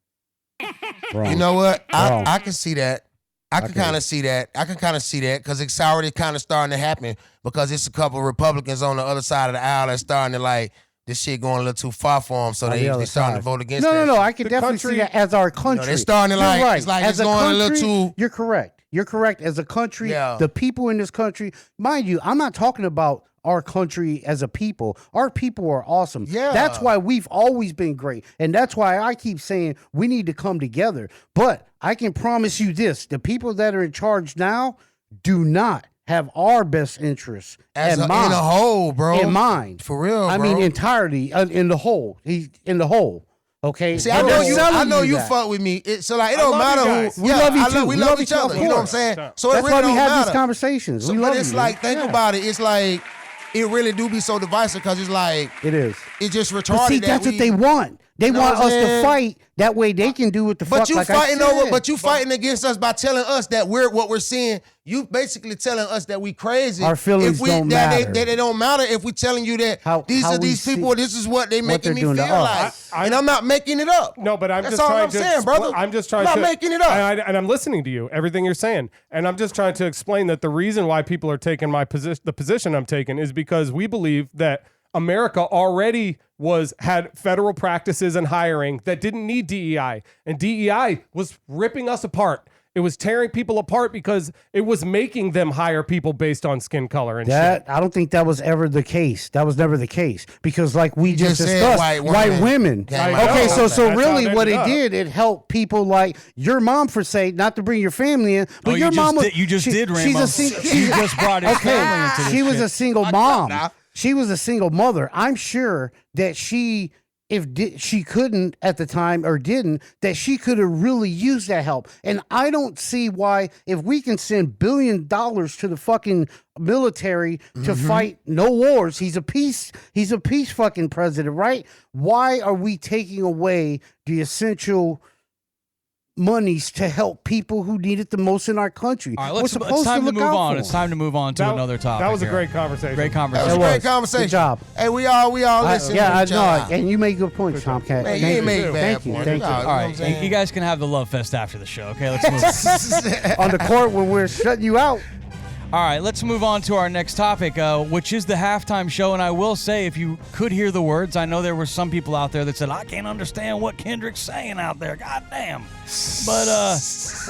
You know what? I can see that. I can kind of see that. Because it's already kind of starting to happen because it's a couple of Republicans on the other side of the aisle that's starting to like, this shit going a little too far for them, so they starting to vote against that. No, I can definitely see that as our country. They're starting to like, right. it's like as it's going a little too. You're correct. You're correct. As a country, the people in this country, mind you, I'm not talking about our country as a people. Our people are awesome. Yeah. That's why we've always been great. And that's why I keep saying we need to come together. But I can promise you this, the people that are in charge now do not have our best interests in mind. In a whole, bro. In mind. For real, bro. I mean, entirely in the whole. He's in the whole. Okay. See, I know you fuck with me. It don't matter who. We love you too. We love each other. You know what I'm saying? So that's it really why we don't have matter. these conversations. So, we love but it's you, like, think about it. It's like, it really do be so divisive because it's like. It is. It's just retarded. But see, that's what they want. They want us to fight. That way they can do what the fuck. But you like fighting I said. over. But you fighting against us by telling us that what we're seeing. You basically telling us that we crazy. Our feelings don't matter. They don't matter if we telling you that these people. This is what they making me feel like, and I'm not making it up. No, but that's all I'm saying, brother. I'm just trying. I'm not making it up, and I'm listening to you. Everything you're saying, and I'm just trying to explain that the reason why people are taking the position I'm taking, is because we believe that America already had federal practices and hiring that didn't need DEI, and DEI was ripping us apart. It was tearing people apart because it was making them hire people based on skin color and shit. I don't think that was ever the case. That was never the case because, like we just discussed, white women. Okay, so really, what it did, it helped people like your mom, for say, not to bring your family in, but your mom was. You just did, Rambo. You just brought his family into this. She was shit. a single mom. She was a single mother. I'm sure that she couldn't at the time or didn't, that she could have really used that help. And I don't see why, if we can send $1 billion to the fucking military to fight no wars, he's a peace fucking president, right? Why are we taking away the essential monies to help people who need it the most in our country? All right, it's time to move on. It's time to move on to another topic. That was a great conversation. Great conversation. That was a great conversation. Good job. Hey, we all listen. Yeah, I know. And you make good points, Tomcat. Man, you ain't make bad points. Thank you. All right, you guys can have the love fest after the show. Okay, let's move on. On the court when we're shutting you out. All right, let's move on to our next topic, which is the halftime show. And I will say, if you could hear the words, I know there were some people out there that said, I can't understand what Kendrick's saying out there. God damn. But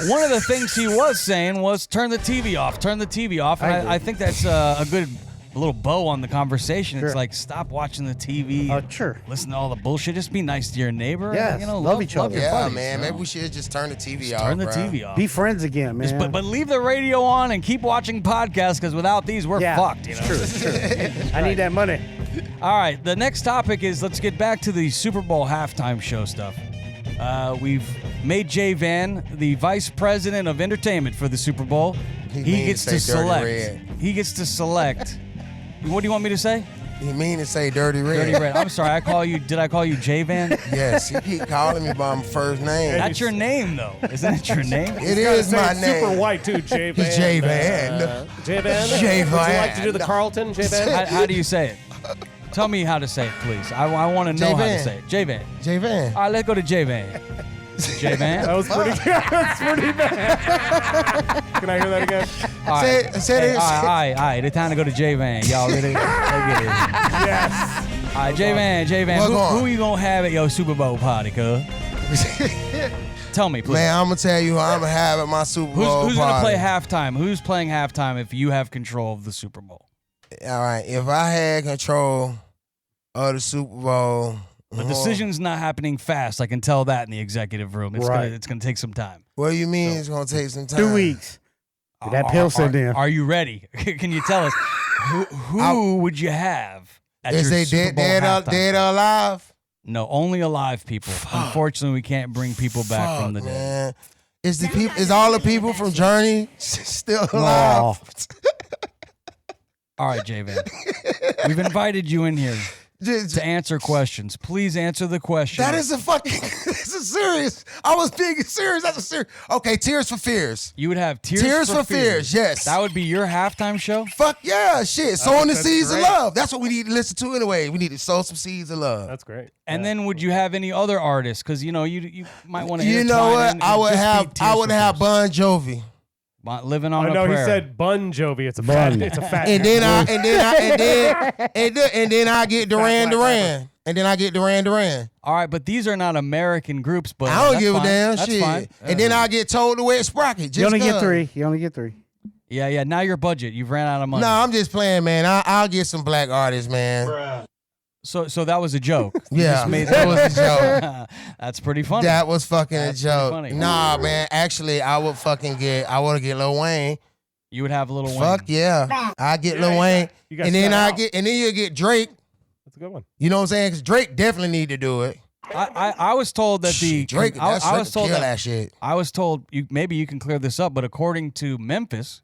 one of the things he was saying was turn the TV off, turn the TV off. And I think that's a good little bow on the conversation. It's like, stop watching the TV. Sure. Listen to all the bullshit. Just be nice to your neighbor. Yes, love each other. Yeah, buddies, man. Maybe we should just turn the TV off. Turn the TV off. Be friends again, man. But leave the radio on and keep watching podcasts, because without these, we're fucked. You know? It's true. I need that money. All right, the next topic is, let's get back to the Super Bowl halftime show stuff. We've made Jay Van the vice president of entertainment for the Super Bowl. He gets to select. He gets to select. What do you want me to say? You mean to say Dirty Red? Dirty Red. I'm sorry. Did I call you Jay Van? Yes. You keep calling me by my first name. That's your name, though. Isn't it your name? It is my name. Super white too, Jay Van. Jay Van. Jay Van. Jay Van. Would you like to do the Carlton, Jay Van? How do you say it? Tell me how to say it, please. I want to know how to say it. Jay Van. Jay Van. All right, let's go to Jay Van. Jay Van. That was pretty good. That's pretty bad. Can I hear that again? All right. Say it. All right. It's time to go to Jay Van. Y'all ready? Let's get it. Yes. All right, Jay Van. Who you gonna have at your Super Bowl party, cuz? Tell me, please. Man, I'm gonna tell you who I'm gonna have at my Super Bowl Who's party. gonna play halftime? Who's playing halftime if you have control of the Super Bowl? All right, if I had control of the Super Bowl. The decision's not happening fast. I can tell that in the executive room. It's gonna take some time. What do you mean it's gonna take some time? 2 weeks. Get that pill set in. Are you ready? Can you tell us who would you have at Is your they Super Bowl halftime? dead or alive? No, only alive people. Unfortunately, we can't bring people back from the dead. Man. Is all the people from Journey still alive? All right, Jay Van. We've invited you in here to answer questions. Please answer the question. That is a fucking. This is serious. I was being serious. That's a serious. Okay, Tears for Fears. You would have Tears for Fears. Yes. That would be your halftime show. Fuck yeah, shit. Sowing the seeds great. of love. That's what we need to listen to anyway. We need to sow some seeds of love. That's great. And then would you have any other artists? Because you might want to. You know what? I would have Bon Jovi. Living on a no, prayer. he said Bon Jovi. It's a Bun. fat. And then I get Duran Duran. And then I get Duran Duran. All right, but these are not American groups. But I don't that's give fine. a damn That's shit. fine. And then I get told to wear Sprocket. You only get cause. 3. You only get 3. Yeah. Now your budget. You've ran out of money. No, I'm just playing, man. I'll get some black artists, man. So that was a joke. You Yeah, just made that was a joke. That's pretty funny. That was fucking That's a joke. pretty funny. Nah, man. Actually, I would get Lil Wayne. You would have Lil Wayne. Fuck yeah. I get Lil Wayne. You guys And then cut it out. you get Drake. That's a good one. You know what I'm saying? Because Drake definitely need to do it. I was told that the Drake, I I was told that shit. I was told maybe you can clear this up, but according to Memphis,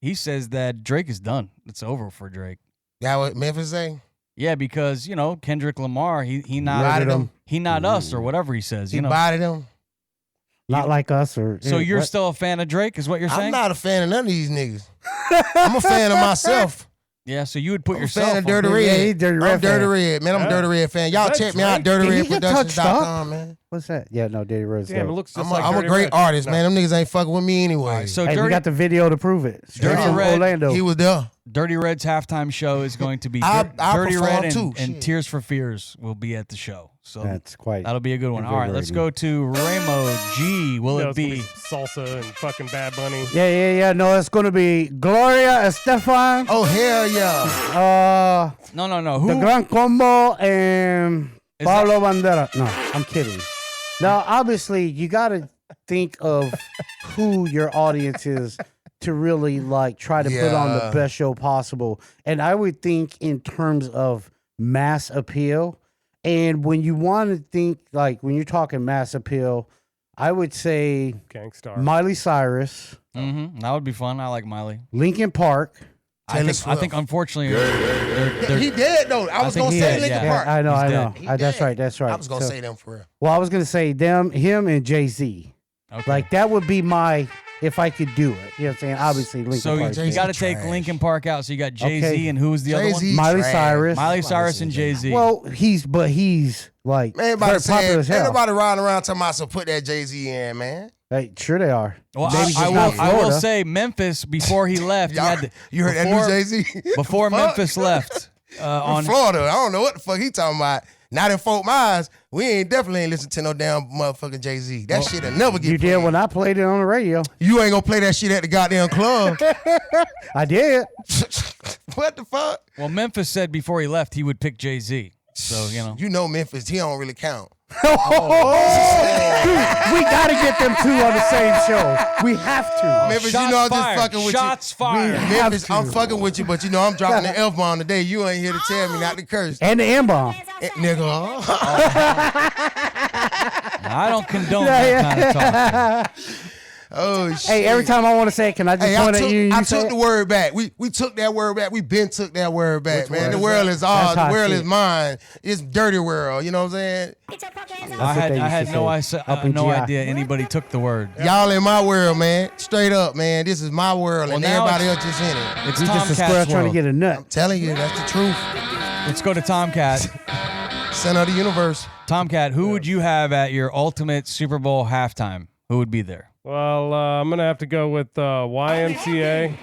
he says that Drake is done. It's over for Drake. That what Memphis say? Yeah, because Kendrick Lamar, he not Bodied him. he not us or whatever he says. He bodied him. Not like us or. So you're what? still a fan of Drake, is what you're saying? I'm not a fan of none of these niggas. I'm a fan of myself. Yeah, so you would put I'm a yourself fan of Dirty on. Red. Yeah, he Dirty Red I'm Dirty fan. Red, man. I'm a Dirty Red fan. Y'all Is that check me out, Drake? Did he get touched dirtyredproductions.com, man. What's that? Yeah, no, Dirty Red's Damn, it dope. looks just I'm like a Dirty great Red. artist, No. man. Them niggas ain't fucking with me anyway. So Hey, Dirty, we got the video to prove it. Straight Dirty from Red, Orlando. He was there. Dirty Red's halftime show is going to be I Dirty perform Red too, and shit. Tears for Fears will be at the show. So That's quite. that'll be a good one. All right, let's invigorating. go to Ramo G. Will No, it it's gonna be? salsa and fucking Bad Bunny? Yeah. No, it's going to be Gloria Estefan, Oh, hell yeah. No. The Who? Gran Combo, and Is Pablo Bandera. No, I'm kidding. Now, obviously, you got to think of who your audience is to really try to put on the Yeah. best show possible. And I would think in terms of mass appeal. And when you want to think when you're talking mass appeal, I would say Gangstar. Miley Cyrus, Mm-hmm. That would be fun. I like Miley. Linkin Park. Taylor I think unfortunately, they're He dead, though. I was think going to he say is, Linkin yeah. Park. I know. He's He That's dead. right. That's right. I was going to So- say them for real. Well, I was going to say him and Jay-Z. okay. That would be my, if I could do it. You know what I'm saying? Obviously, Linkin So Park. you got to take trash. Linkin Park out. So you got Jay-Z Okay. and who was the other one? Jay-Z Miley trash. Cyrus. Miley Cyrus and Jay-Z. Well, he's Man, very everybody popular as saying, ain't hell. nobody riding around talking about, so put that Jay-Z in, man. Hey, sure they are. Well, Maybe just I not will Florida. say Memphis before he left. You heard that new Jay-Z? Before Fuck. Memphis left on Florida. I don't know what the fuck he talking about. Not in Fort Myers. We definitely ain't listen to no damn motherfucking Jay-Z. That shit'll never get You played. did when I played it on the radio. You ain't gonna play that shit at the goddamn club. I did. What the fuck? Well, Memphis said before he left he would pick Jay-Z. So You know Memphis, he don't really count. We got to get them two on the same show. We have to. Memphis, shots you know I'm fired. just fucking with Shots you. fired. Memphis, to. I'm fucking with you, but I'm dropping the F-bomb today. You ain't here to tell me not to curse. And the M-bomb. Nigga. I don't condone that kind of talk. Oh, shit. Hey, every time I want to say it, can I just Hey, point at you? I say took it? the word back. We took that word back. We been took that word back, Which man. word The is world that? is ours. That's how The I world see is it. mine. It's dirty world. You know what I'm saying? I had used to no say up in no GI. idea anybody took the word. Y'all in my world, man. Straight up, man. This is my world, Well, and now everybody it's- else just in it. It's We just a square Tomcat's trying to world. get a nut. I'm telling you, that's the truth. Let's go to Tomcat. Center of the universe. Tomcat, who would you have at your ultimate Super Bowl halftime? Who would be there? Well, I'm gonna have to go with YMCA.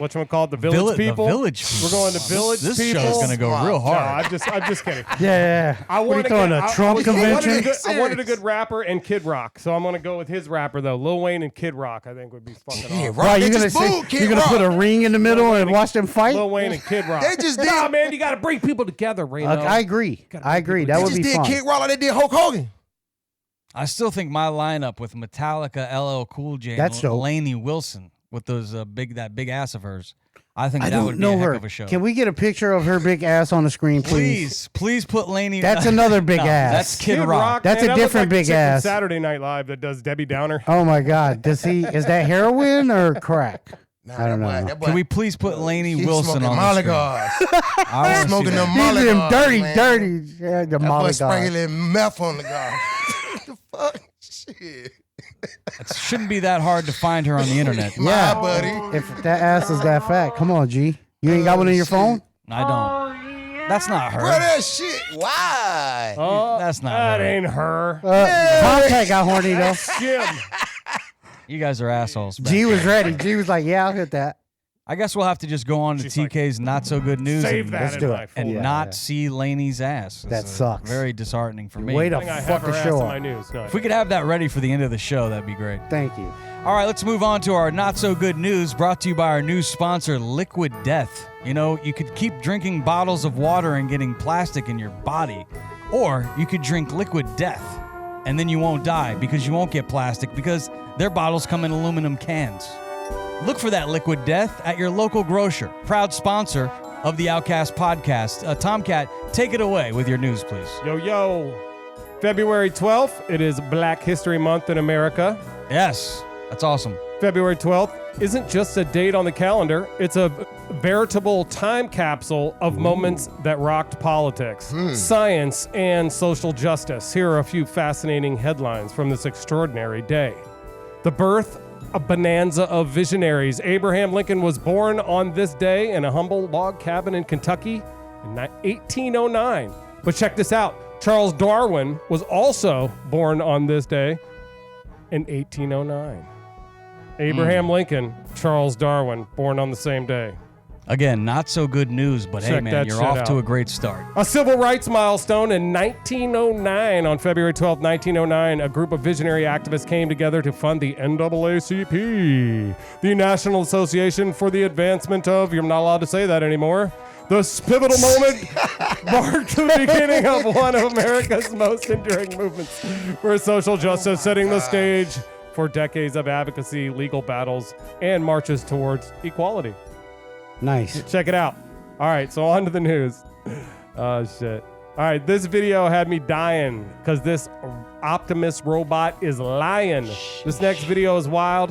Whatchamacallit, the Village People. The Village People. We're going to Village This People. show's gonna go real No, hard. I'm just kidding. Yeah. I What are you wanted to throwing, get- a I- Trump I convention? I wanted a good rapper and Kid Rock, so I'm gonna go with his rapper though. Lil Wayne and Kid Rock, I think would be fucking Yeah, awesome. Rock, Right, they you're gonna just say booed Kid you're gonna Rock. put a ring in the middle and watch them fight? Lil Wayne and Kid Rock. They just did. Nah, man, you got to bring people together, Reno. I agree. I agree. That They would just be did fun. Kid Rock like they did Hulk Hogan. I still think my lineup with Metallica, LL Cool J, That's and dope. Lainey Wilson with those big ass of hers. I think I that don't would be know a heck her. of a show. Can we get a picture of her big ass on the screen, please? Please put Lainey. That's another big ass. That's Kid Rock. That's man, a that looks different like the big chick from ass. Saturday Night Live that does Debbie Downer. Oh my God. Is that heroin or crack? Nah, I don't know. that boy, Can we please put Lainey he Wilson smoking on Molly the screen? Guards. I wanna see Smoking that. them These Molly them Guards, dirty, man. yeah, the That boy Molly sprinkling meth on the guard. What the fuck? Shit. It shouldn't be that hard to find her on the internet. My buddy. If that ass is that fat, come on, G. You ain't got one in your phone? I don't. That's not her. Bro, that shit. Why? Oh, That's not that her. ain't her. Contact got horny though. Jim. You guys are assholes. back G was there. ready. G was like, yeah, I'll hit that. I guess we'll have to just go on to She's like, TK's not so good news Save and, that Let's in do my it. folder. and Yeah, not yeah. see Lainey's ass. That It's, sucks. Very disheartening for me. Way to I think I fuck have her the ass show in my up. news. No, If we could have that ready for the end of the show, that'd be great. Thank you. All right, let's move on to our not so good news brought to you by our new sponsor, Liquid Death. You know, you could keep drinking bottles of water and getting plastic in your body, or you could drink Liquid Death and then you won't die because you won't get plastic because their bottles come in aluminum cans. Look for that Liquid Death at your local grocer, proud sponsor of the Outcast Podcast. Tomcat, take it away with your news, please. Yo. February 12th, it is Black History Month in America. Yes, that's awesome. February 12th isn't just a date on the calendar, it's a veritable time capsule of moments that rocked politics, science, and social justice. Here are a few fascinating headlines from this extraordinary day. The birth, a bonanza of visionaries. Abraham Lincoln was born on this day in a humble log cabin in Kentucky in 1809. But check this out. Charles Darwin was also born on this day in 1809. Abraham Lincoln, Charles Darwin, born on the same day. Again, not so good news, but hey, Check man, that you're shit off to out. a great start. A civil rights milestone in 1909. On February 12, 1909, a group of visionary activists came together to fund the NAACP, the National Association for the Advancement of, you're not allowed to say that anymore. This pivotal moment marked the beginning of one of America's most enduring movements for social justice, setting the stage for decades of advocacy, legal battles, and marches towards equality. Nice. Check it out. All right, so on to the news. Oh, shit. All right, this video had me dying because this Optimus robot is lying. This next video is wild.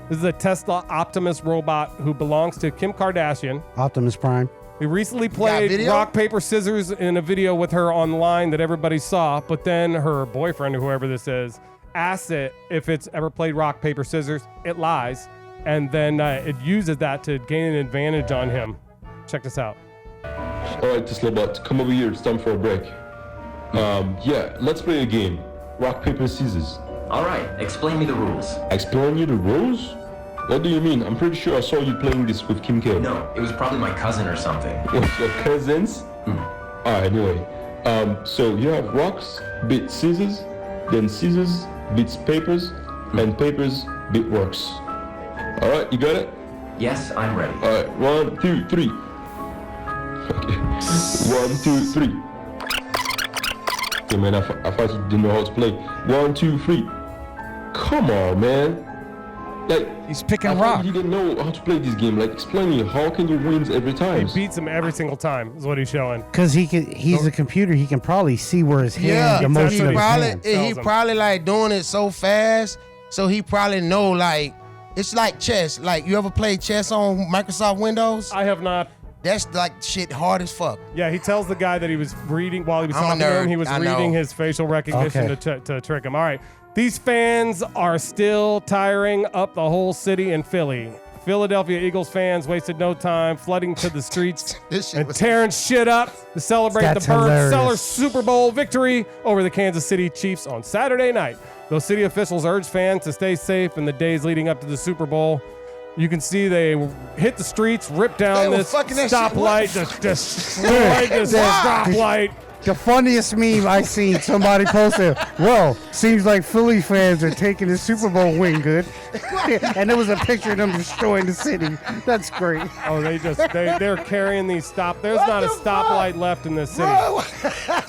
This is a Tesla Optimus robot who belongs to Kim Kardashian. Optimus Prime. We recently played video? rock, paper, scissors in a video with her online that everybody saw, but then her boyfriend, or whoever this is, asked it if it's ever played rock, paper, scissors. It lies. And then it uses that to gain an advantage on him. Check this out. All right, Tesla bot, come over here. It's time for a break. Yeah, let's play a game. Rock, paper, scissors. All right, explain me the rules. Explain you the rules? What do you mean? I'm pretty sure I saw you playing this with Kim K. No, it was probably my cousin or something. What's your cousins? All right, anyway. So you have rocks beat scissors, then scissors beats papers, and papers beat rocks. All right, you got it? Yes, I'm ready. All right, 1, 2, 3. Okay. 1, 2, 3. Okay, man, I thought you didn't know how to play. 1, 2, 3. Come on, man. Like, He's picking I rock. thought you didn't know how to play this game. Like, explain me, how can you win every time? He beats him every single time, is what he's showing. Because he's a computer. He can probably see where his hand, the He motion of his probably- hand. Tells He him. probably like doing it so fast, so he probably know like it's like chess. Like you ever played chess on Microsoft Windows? I have not. That's like shit hard as fuck. Yeah, he tells the guy that he was reading, while he was I'm a talking to him, nerd, he was I reading know. his facial recognition Okay. to trick him. All right. These fans are still tiring up the whole city in Philly. Philadelphia Eagles fans wasted no time flooding to the streets This shit and was tearing shit up to celebrate That's the Bird hilarious. Seller Super Bowl victory over the Kansas City Chiefs on Saturday night. Those city officials urged fans to stay safe in the days leading up to the Super Bowl. You can see they hit the streets, ripped They down were this fucking that shit. What stoplight, the just destroyed this Why? stoplight. The funniest meme I seen, somebody posted, well, seems like Philly fans are taking the Super Bowl win good. And there was a picture of them destroying the city. That's great. Oh, they're carrying these There's What not a the stoplight left in this city. Bro,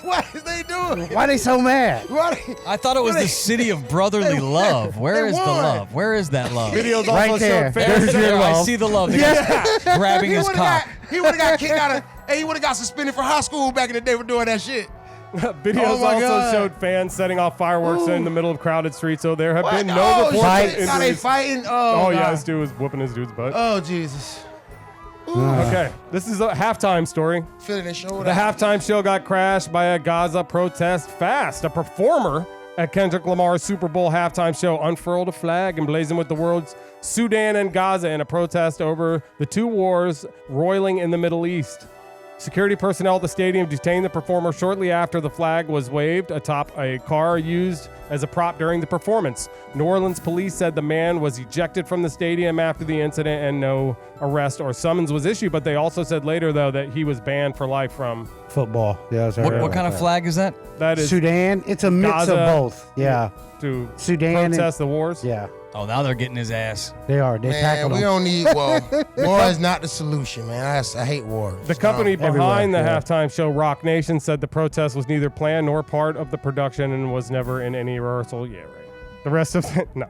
what is they doing? Why they so mad? What? I thought it was the city of brotherly love. Where they is the won. love? Where is that love? Videos also Right there. showed fans. There's your There, I love. see the love. The guy's grabbing He his would've cock. got kicked out of. Hey, he would have got suspended from high school back in the day for doing that shit. Videos also showed fans setting off fireworks in the middle of crowded streets, so there have been no reports of injuries. Are they fighting? Yeah, this dude was whooping his dude's butt. Oh, Jesus. Okay, this is a halftime story. Feeling the show. The halftime show got crashed by a Gaza protest fast. A performer at Kendrick Lamar's Super Bowl halftime show unfurled a flag emblazoned with the words Sudan and Gaza in a protest over the two wars roiling in the Middle East. Security personnel at the stadium detained the performer shortly after the flag was waved atop a car used as a prop during the performance. New Orleans police said the man was ejected from the stadium after the incident and no arrest or summons was issued, but they also said later, though, that he was banned for life from football. Yeah, what kind of flag is that? That is Sudan. It's a mix Gaza of both. Yeah. To Sudan protest the wars. Yeah. Oh, now they're getting his ass. They are. They tackled him. We don't need war. War is not the solution, man. I hate war. The company behind the everywhere, halftime show, Rock Nation, said the protest was neither planned nor part of the production and was never in any rehearsal. Yeah, right. The rest of it, no.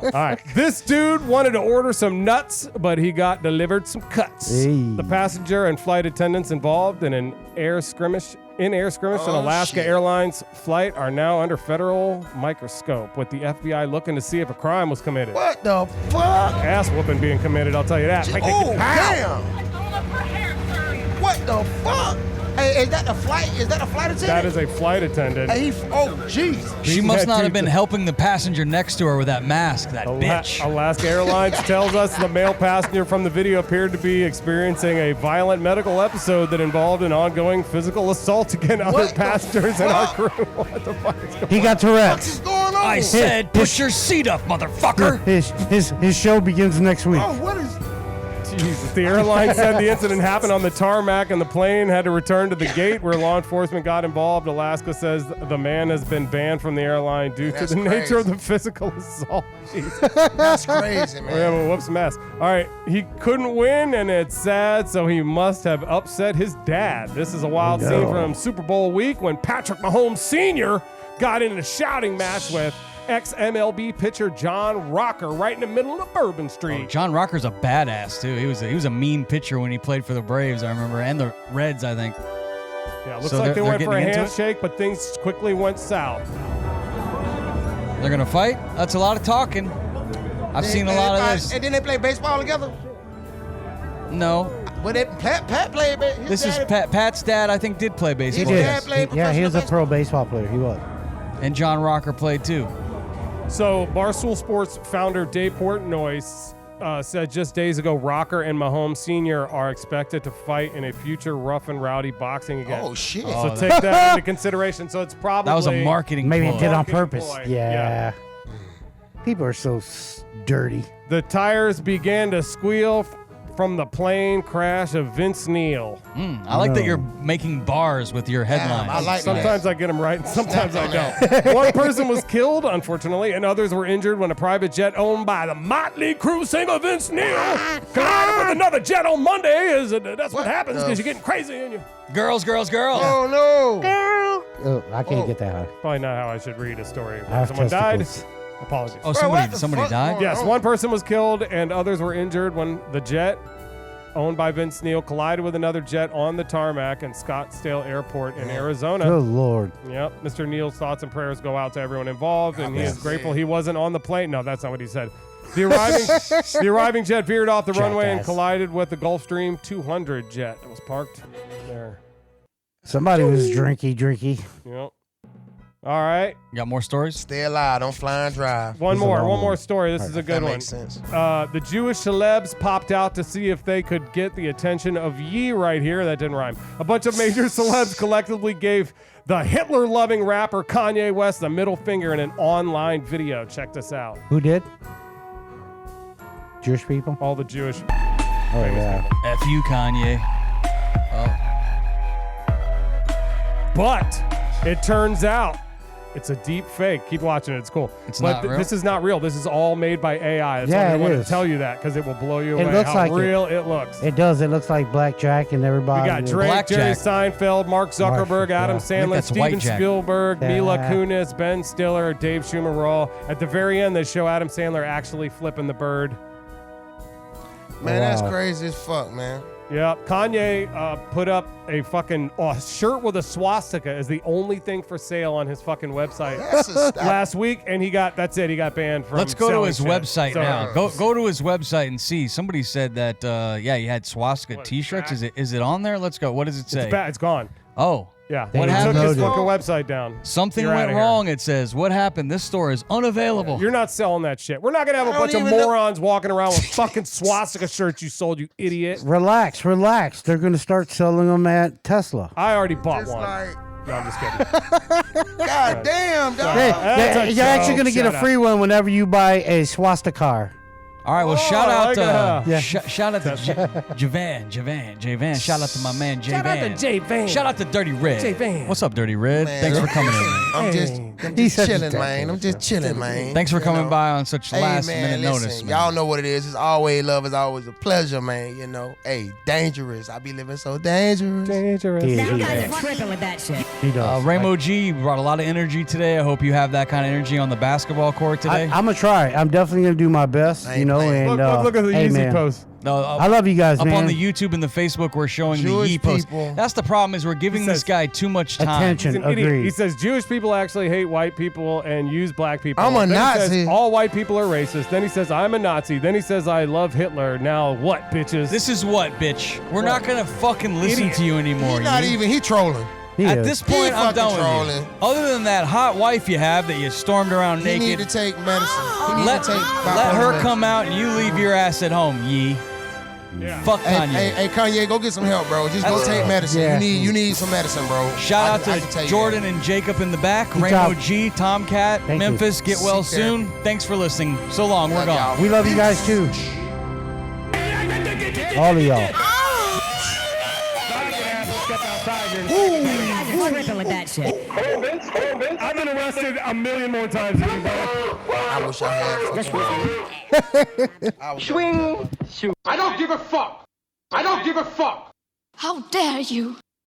All right. This dude wanted to order some nuts, but he got delivered some cuts. Hey. The passenger and flight attendants involved in an air skirmish an Alaska Airlines flight are now under federal microscope, with the FBI looking to see if a crime was committed. What the fuck? Ass whooping being committed, I'll tell you that. Oh, damn. What the fuck? Hey, is that a flight attendant? That is a flight attendant. Hey, jeez. She must not have been helping the passenger next to her with that mask, that bitch. Alaska Airlines tells us the male passenger from the video appeared to be experiencing a violent medical episode that involved an ongoing physical assault against other passengers in our crew. What the fuck is going on? He got Tourette's. What's going on? I said, push your seat up, motherfucker. His show begins next week. Oh, what is... Jesus. The airline said the incident happened on the tarmac and the plane had to return to the gate where law enforcement got involved. Alaska says the man has been banned from the airline due to the nature of the physical assault. Jesus. That's crazy, man. We're having a whoops mess. All right, he couldn't win and it's sad, so he must have upset his dad. This is a wild scene from Super Bowl week when Patrick Mahomes Sr. got in a shouting match with ex-MLB pitcher John Rocker right in the middle of Bourbon Street. Oh, John Rocker's a badass, too. He was a mean pitcher when he played for the Braves, I remember, and the Reds, I think. Yeah, looks like they went for a handshake, but things quickly went south. They're going to fight? That's a lot of talking. I've seen a lot of this. And then they play baseball together? No. But Pat played baseball. This is Pat's dad, I think, did play baseball. He was a pro baseball player. He was. And John Rocker played, too. So, Barstool Sports founder Dave Portnoy said just days ago Rocker and Mahomes Sr. are expected to fight in a future rough and rowdy boxing event. Oh, shit. So take that into consideration. So it's probably... That was a marketing Maybe ploy. he did on purpose. Ploy. Yeah. People are so dirty. The tires began to squeal from the plane crash of Vince Neil. I like that you're making bars with your headlines. I like Sometimes I get them right, and sometimes I don't. One person was killed, unfortunately, and others were injured when a private jet owned by the Motley Crue singer Vince Neil collided with another jet on Monday. That's what happens because you're getting crazy, and you. Girls. Oh, no. Oh, I can't get that high. Probably not how I should read a story. I have Someone died. testicles. Apologies. Oh, somebody died? Yes, one person was killed and others were injured when the jet owned by Vince Neil collided with another jet on the tarmac in Scottsdale Airport in Arizona. Good Lord. Yep. Mr. Neil's thoughts and prayers go out to everyone involved, and he is grateful he wasn't on the plane. No, that's not what he said. The arriving jet veered off the runway and collided with the Gulfstream 200 jet that was parked there. Somebody was drinky. Yep. All right. You got more stories? Stay alive. Don't fly and drive. One more story. This is a good That one. makes sense. The Jewish celebs popped out to see if they could get the attention of Ye right here. That didn't rhyme. A bunch of major celebs collectively gave the Hitler-loving rapper Kanye West the middle finger in an online video. Check this out. Who did? Jewish people? All the Jewish. Oh, yeah. F you, Kanye. But it turns out it's a deep fake. Keep watching it. It's cool. It's but not real? This is not real. This is all made by AI. That's Yeah, why I it wanted is. to tell you that because it will blow you It away looks how like real it looks. It does. It looks like Blackjack and everybody. We got Drake, Jerry Blackjack. Seinfeld, Mark Zuckerberg, yeah. Adam I think Sandler, that's Steven Whitejack. Spielberg, Mila Yeah. Kunis, Ben Stiller, Dave Schumer were all. At the very end, they show Adam Sandler actually flipping the bird. Man, that's Wow. crazy as fuck, man. Yeah, Kanye put up a fucking shirt with a swastika is the only thing for sale on his fucking website last week, and he got banned from. Let's go to his shit. website now. Go to his website and see. Somebody said that he had swastika T-shirts. Is it on there? Let's go. What does it say? It's gone. Oh. Yeah. What He happened? took his fucking website down. Something You're went outta wrong, it says. What happened? This store is unavailable. You're not selling that shit. We're not going to have a bunch of morons walking around with fucking swastika shirts you sold, you idiot. Relax. They're going to start selling them at Tesla. I already bought one. No, I'm just kidding. God damn, dog. You're actually going to get a free one whenever you buy a swastika. All right, well, shout out to shout out to Javan. Shout out to my man Javan. Shout out to J-Van. Shout out to Dirty Red. J-Van. What's up, Dirty Red? Thanks for coming in. I'm just chilling, man. I'm just chilling, man. Thanks for coming by on such last man, minute listen, notice, man. Y'all know what it is. It's always love. It's always a pleasure, man. You know, hey, dangerous. I be living so dangerous. That guy's tripping with that shit. He does. Rainbow G, you brought a lot of energy today. I hope you have that kind of energy on the basketball court today. I'm going to try. I'm definitely going to do my best, and Look at the easy post. No, I love you guys, up man. on the YouTube and the Facebook, we're showing Jewish the Yee post. people. That's the problem is we're giving this guy too much time. Attention. He's an idiot. Agreed. He says Jewish people actually hate white people and use black people. I'm a Then he Nazi. says, all white people are racist. Then he says I'm a Nazi. Then he says I love Hitler. Now what, bitches? This is what, bitch? We're not going to fucking listen to you anymore. He trolling. At this point, I'm fucking done with trolling. you. Other than that hot wife you have that you stormed around He naked, need to take medicine. He need let to take her come out and you leave your ass at home, Yee. Yeah. Fuck Kanye. Hey, Kanye, go get some help, bro. Just go take medicine. Yeah. You need some medicine, bro. Shout out I can tell to you Jordan that. and Jacob in the back, Good Rainbow job. G, Tomcat, Thank Memphis. you. Get well Seek soon. Thanks for listening. So long. We're Love gone. y'all. We love you guys, too. All of y'all. That guy's tripping with that shit. I've been arrested a million more times than you, bro. I wish I had. I don't give a fuck. I don't give a fuck. How dare you?